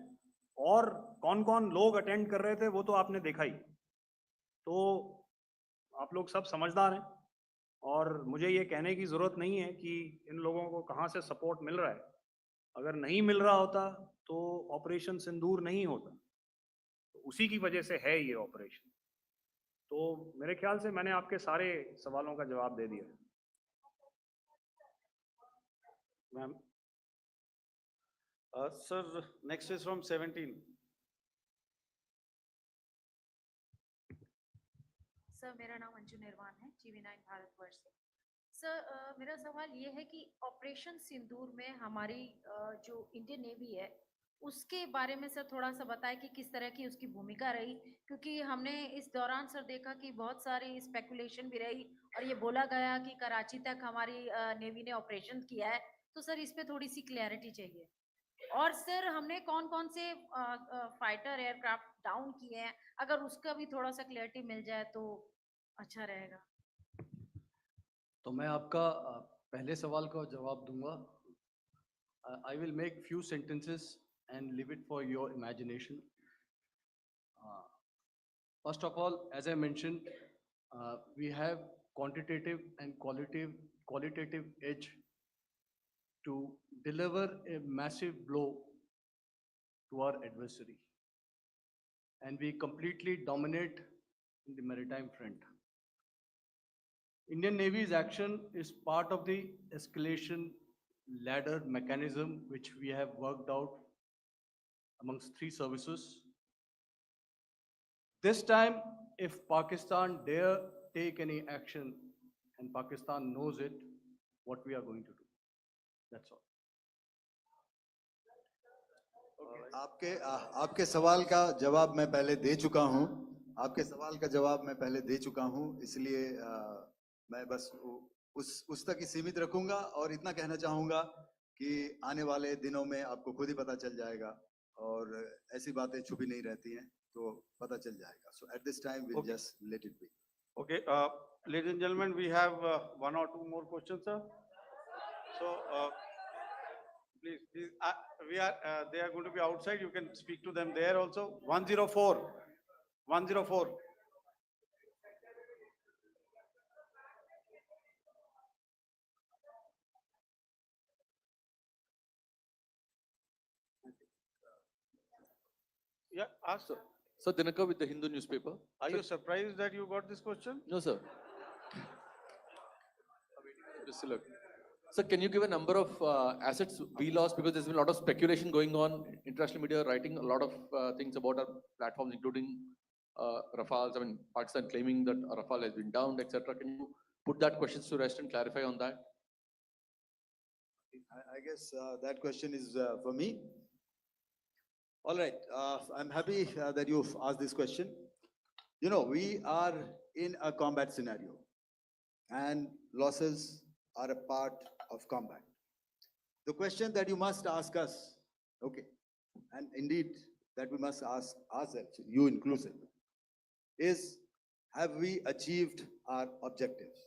और कौन कौन लोग अटेंड कर रहे थे वो तो आपने देखा ही। तो आप लोग सब समझदार हैं, और मुझे ये कहने की ज़रूरत नहीं है कि इन लोगों को कहाँ से सपोर्ट मिल रहा है। अगर नहीं मिल रहा होता तो ऑपरेशन सिंदूर नहीं होता, तो उसी की वजह से है ये ऑपरेशन। तो मेरे ख्याल से मैंने आपके सारे सवालों का जवाब दे दिया। Ma'am, Sir, next is from 17. Sir, मेरा नाम अंजू निर्वाण है, GV9 भारतवर्ष से। सर, मेरा सवाल ये है कि ऑपरेशन सिंदूर में हमारी जो इंडियन नेवी है उसके बारे में सर थोड़ा सा बताएं कि किस तरह की उसकी भूमिका रही, क्योंकि हमने इस दौरान सर देखा कि बहुत सारी स्पेकुलेशन भी रही और ये बोला गया कि कराची तक हमारी नेवी ने ऑपरेशन किया है। तो सर इस पे थोड़ी सी क्लैरिटी चाहिए। और सर हमने कौन कौन से फाइटर एयरक्राफ्ट डाउन किए हैं, अगर उसका भी थोड़ा सा क्लैरिटी मिल जाए तो अच्छा रहेगा। तो मैं आपका पहले सवाल का जवाब दूंगा. I will make few sentences and leave it for your imagination. First of all, as I mentioned, we have quantitative and qualitative edge to deliver a massive blow to our adversary. And we completely dominate in the maritime front. Indian Navy's action is part of the escalation ladder mechanism which we have worked out amongst 3 services. This time, if Pakistan dare take any action, and Pakistan knows it, what we are going to do. That's all. आपके सवाल का जवाब मैं पहले दे चुका हूं। आपके सवाल का जवाब मैं पहले दे चुका हूं, इसलिए मैं बस उस तक ही सीमित रखूंगा और इतना कहना चाहूंगा कि आने वाले दिनों में आपको खुद ही पता चल जाएगा, और ऐसी बातें छुपी नहीं रहती हैं, तो पता चल जाएगा. So at this time we'll just let it be. Okay, ladies and gentlemen, we have 1 or 2 more questions, sir. So please, they are going to be outside. You can speak to them there also. 104. 104. Yeah, ask, sir. Sir, Dinakar with the Hindu newspaper. Are you surprised that you got this question? No, sir. Just look. Sir, can you give a number of assets we lost? Because there's been a lot of speculation going on. International media writing a lot of things about our platforms, including Rafales. I mean, Pakistan claiming that Rafale has been downed, etc. Can you put that question to rest and clarify on that? I guess that question is for me. All right, I'm happy that you've asked this question. You know, we are in a combat scenario, and losses are a part of combat. The question that you must ask us, okay, and indeed that we must ask ourselves, you inclusive, is have we achieved our objectives?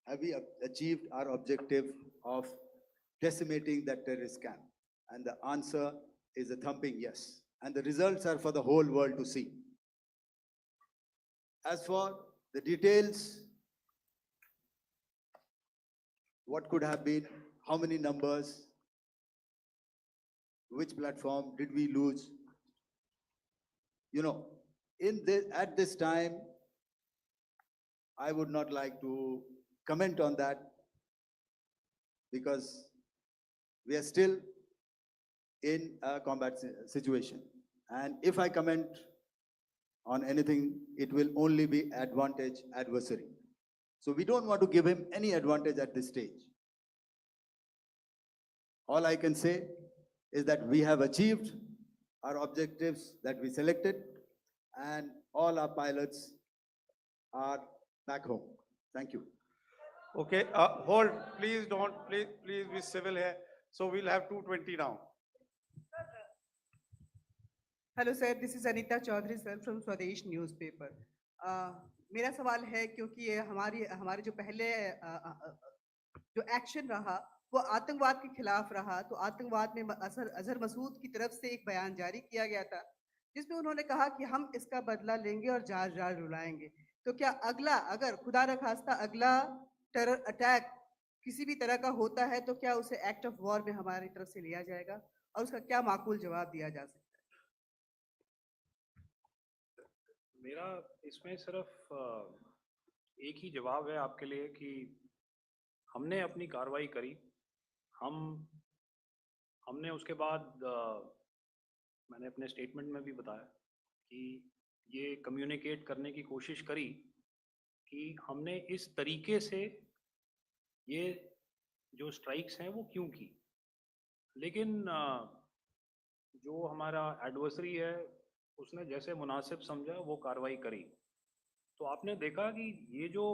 Have we achieved our objective of decimating that terrorist camp? And the answer is a thumping yes. And the results are for the whole world to see. As for the details, what could have been, how many numbers, which platform did we lose? You know, at this time, I would not like to comment on that, because we are still in a combat situation. And if I comment on anything, it will only be advantage adversary. So we don't want to give him any advantage at this stage. All I can say is that we have achieved our objectives that we selected, and all our pilots are back home. Thank you. Okay, hold, please don't, please be civil here. So we'll have 220 now. Hello sir, this is Anita Chaudhary sir from Swadesh newspaper. मेरा सवाल है, क्योंकि ये हमारे जो पहले जो action रहा वो आतंकवाद के खिलाफ रहा, तो आतंकवाद में अजहर मसूद की तरफ से एक बयान जारी किया गया था जिसमें उन्होंने कहा कि हम इसका बदला लेंगे और जार जार रुलाएंगे। तो क्या अगला, अगर खुदा न खास्ता अगला टेरर अटैक किसी भी तरह का होता है, तो क्या उसे एक्ट ऑफ वॉर में हमारी तरफ से लिया जाएगा और उसका क्या माकूल जवाब दिया जा सकता है? मेरा इसमें सिर्फ एक ही जवाब है आपके लिए कि हमने अपनी कार्रवाई करी। हमने उसके बाद मैंने अपने स्टेटमेंट में भी बताया कि ये कम्युनिकेट करने की कोशिश करी कि हमने इस तरीके से ये जो स्ट्राइक्स हैं वो क्यों की। लेकिन जो हमारा एडवर्सरी है उसने जैसे मुनासिब समझा वो कार्रवाई करी। तो आपने देखा कि ये जो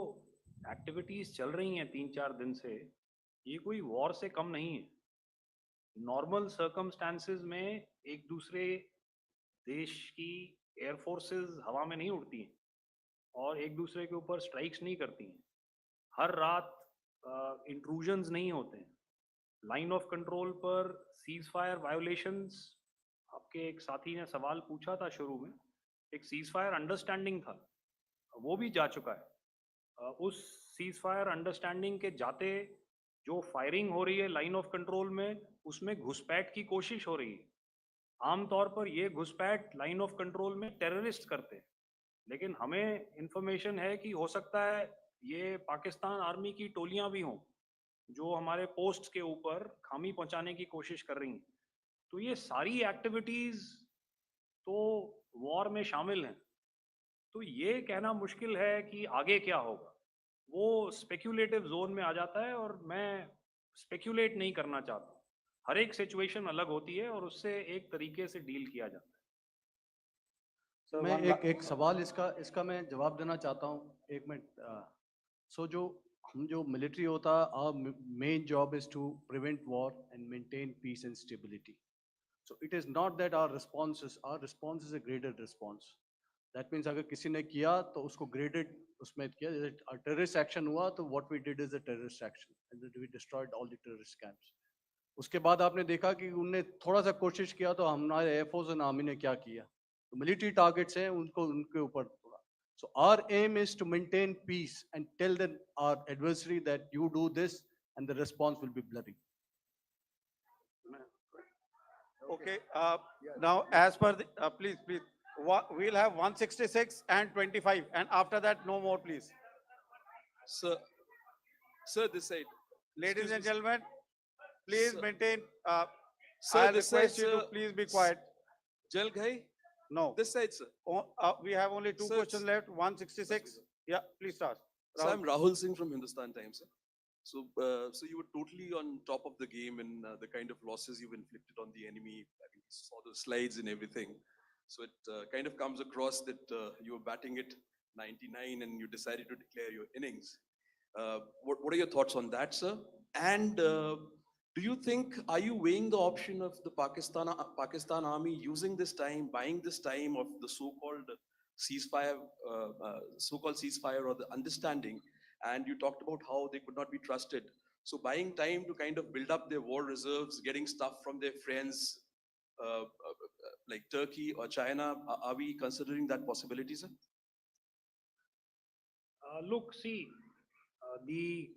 एक्टिविटीज़ चल रही हैं 3-4 दिन से, ये कोई वॉर से कम नहीं है। नॉर्मल सर्कमस्टांसेस में एक दूसरे देश की एयरफोर्सेस हवा में नहीं उड़ती हैं और एक दूसरे के ऊपर स्ट्राइक्स नहीं करती हैं। हर रात इंट्रूजन्स नहीं होते हैं। लाइन ऑफ कंट्रोल पर सीज फायर वायोलेशंस, आपके एक साथी ने सवाल पूछा था शुरू में, एक सीज फायर अंडरस्टैंडिंग था, वो भी जा चुका है। उस सीज फायर अंडरस्टैंडिंग के जाते जो फायरिंग हो रही है लाइन ऑफ कंट्रोल में, उसमें घुसपैठ की कोशिश हो रही है। आमतौर पर ये घुसपैठ लाइन ऑफ कंट्रोल में टेररिस्ट करते हैं, लेकिन हमें इंफॉर्मेशन है कि हो सकता है ये पाकिस्तान आर्मी की टोलियां भी हों जो हमारे पोस्ट के ऊपर खामी पहुंचाने की कोशिश कर रही हैं। तो ये सारी एक्टिविटीज तो वॉर में शामिल हैं। तो ये कहना मुश्किल है कि आगे क्या होगा, वो स्पेक्यूलेटिव जोन में आ जाता है और मैं स्पेक्यूलेट नहीं करना चाहता। हर एक सिचुएशन अलग होती है और उससे एक तरीके से डील किया जाता है। मैं एक सवाल इसका मैं जवाब देना चाहता हूँ, 1 मिनट। सो जो मिलिट्री होता है, our main job is to prevent war and maintain peace and stability. So it is not that our response is a graded response. That means अगर किसी ने किया तो उसको graded उसमें किया, जैसे terrorist action हुआ तो what we did is a terrorist action and then we destroyed all the terrorist camps. उसके बाद आपने देखा कि उनने थोड़ा सा कोशिश किया तो हमारे एयरफोर्स और आर्मी ने क्या किया, तो मिलिट्री टारगेट्स हैं उनको उनके ऊपर थोड़ा। So our aim is to maintain peace and tell our adversary that you do this and the response will be bloody. Okay, now as per the, please, we'll have 166 and 25, and after that, no more, please. Sir, this side. Ladies and gentlemen, please Sir. maintain, Sir, I this side, request you to sir. please be quiet. Jal Ghai, No, this side, sir. we have only two Sir, questions left, 166. Yeah, please start. So I'm Rahul Singh from Hindustan Times, sir. So you were totally on top of the game in the kind of losses you've inflicted on the enemy. I mean, we saw the slides and everything. So it kind of comes across that you were batting it 99 and you decided to declare your innings. What are your thoughts on that, sir? And do you think, are you weighing the option of the Pakistan army using this time, buying this time of the so-called ceasefire, or the understanding? And you talked about how they could not be trusted. So buying time to kind of build up their war reserves, getting stuff from their friends like Turkey or China, are we considering that possibility, sir? Look, see, the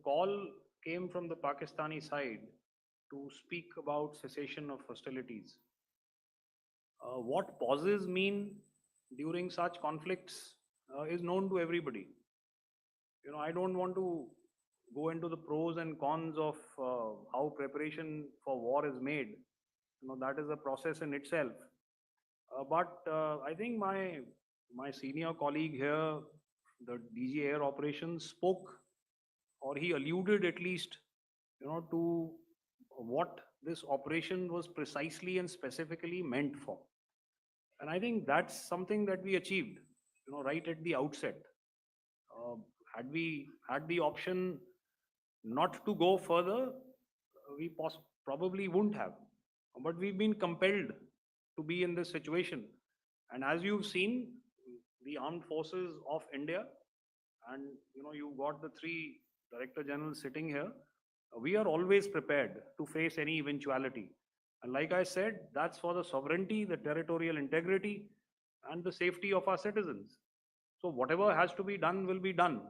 call came from the Pakistani side to speak about cessation of hostilities. What pauses mean during such conflicts is known to everybody. You know, I don't want to go into the pros and cons of how preparation for war is made. You know, that is a process in itself. But I think my senior colleague here, the DG Air Operations, spoke, or he alluded at least, to what this operation was precisely and specifically meant for. And I think that's something that we achieved, right at the outset. Had we had the option not to go further, we probably wouldn't have. But we've been compelled to be in this situation. And as you've seen, the armed forces of India, and you've got the three Director Generals sitting here, we are always prepared to face any eventuality. And like I said, that's for the sovereignty, the territorial integrity, and the safety of our citizens. So whatever has to be done will be done.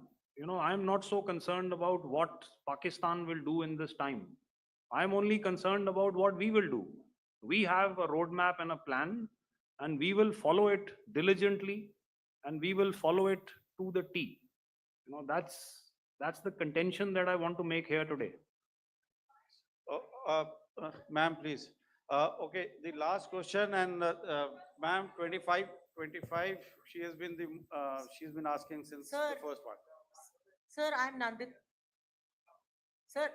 I'm not so concerned about what Pakistan will do in this time. I'm only concerned about what we will do. We have a roadmap and a plan, and we will follow it diligently, and we will follow it to the T. That's the contention that I want to make here today. Ma'am, please. Okay, the last question, and ma'am, 25, she has been she's been asking since Sir. the first part. Sir, I'm Nandita. Sir,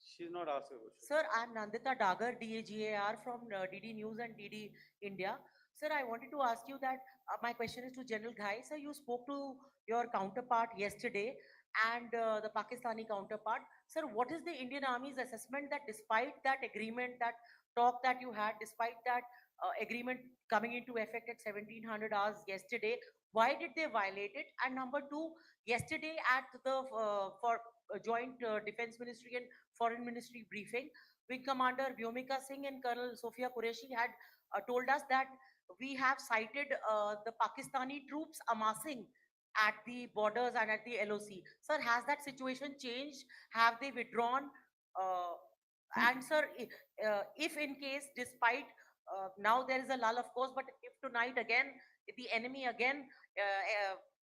She's not asking a question. Sir, I'm Nandita Dagar, DAGAR from DD News and DD India. Sir, I wanted to ask you that my question is to General Ghai. Sir, you spoke to your counterpart yesterday and the Pakistani counterpart. Sir, what is the Indian Army's assessment that despite that agreement, that talk that you had, despite that agreement coming into effect at 1700 hours yesterday, why did they violate it? And number two, yesterday at the joint Defense Ministry and Foreign Ministry briefing, Wing Commander Vyomika Singh and Colonel Sophia Qureshi had told us that we have cited the Pakistani troops amassing at the borders and at the LOC. Sir, has that situation changed? Have they withdrawn? And sir, if in case, despite now there is a lull, of course, but if tonight again, if the enemy again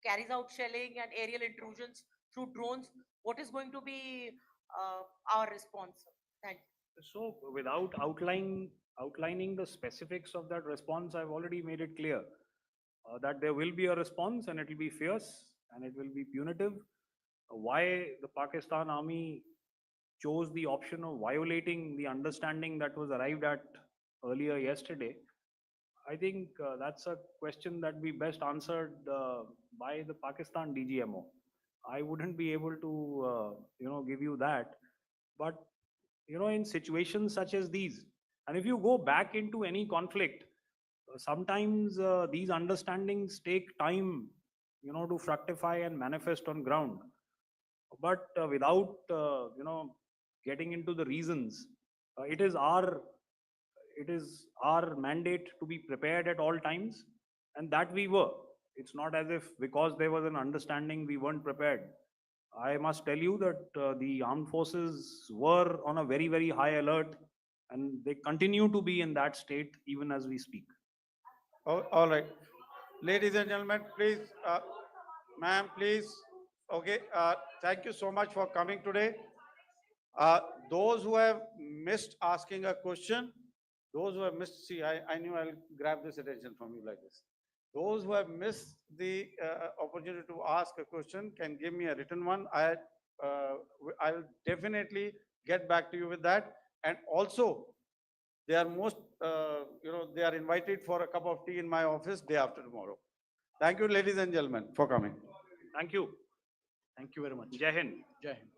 carries out shelling and aerial intrusions through drones, what is going to be our response? Thank you. So without outlining the specifics of that response, I've already made it clear that there will be a response, and it will be fierce and it will be punitive. Why the Pakistan Army chose the option of violating the understanding that was arrived at earlier yesterday, I think that's a question that we best answered by the Pakistan DGMO. I wouldn't be able to, give you that. But, in situations such as these, and if you go back into any conflict, sometimes these understandings take time, to fructify and manifest on ground. But without, getting into the reasons, it is our mandate to be prepared at all times, and that we were. It's not as if because there was an understanding we weren't prepared. I must tell you that the armed forces were on a very, very high alert, and they continue to be in that state even as we speak. All right. Ladies and gentlemen, please, ma'am, please. Okay, thank you so much for coming today. Those who have missed asking a question, those who have missed, see, I knew I'll grab this attention from you like this. Those who have missed the opportunity to ask a question can give me a written one. I'll definitely get back to you with that. And also, they are they are invited for a cup of tea in my office day after tomorrow. Thank you, ladies and gentlemen, for coming. Thank you. Thank you very much. Jai Hind. Jai Hind.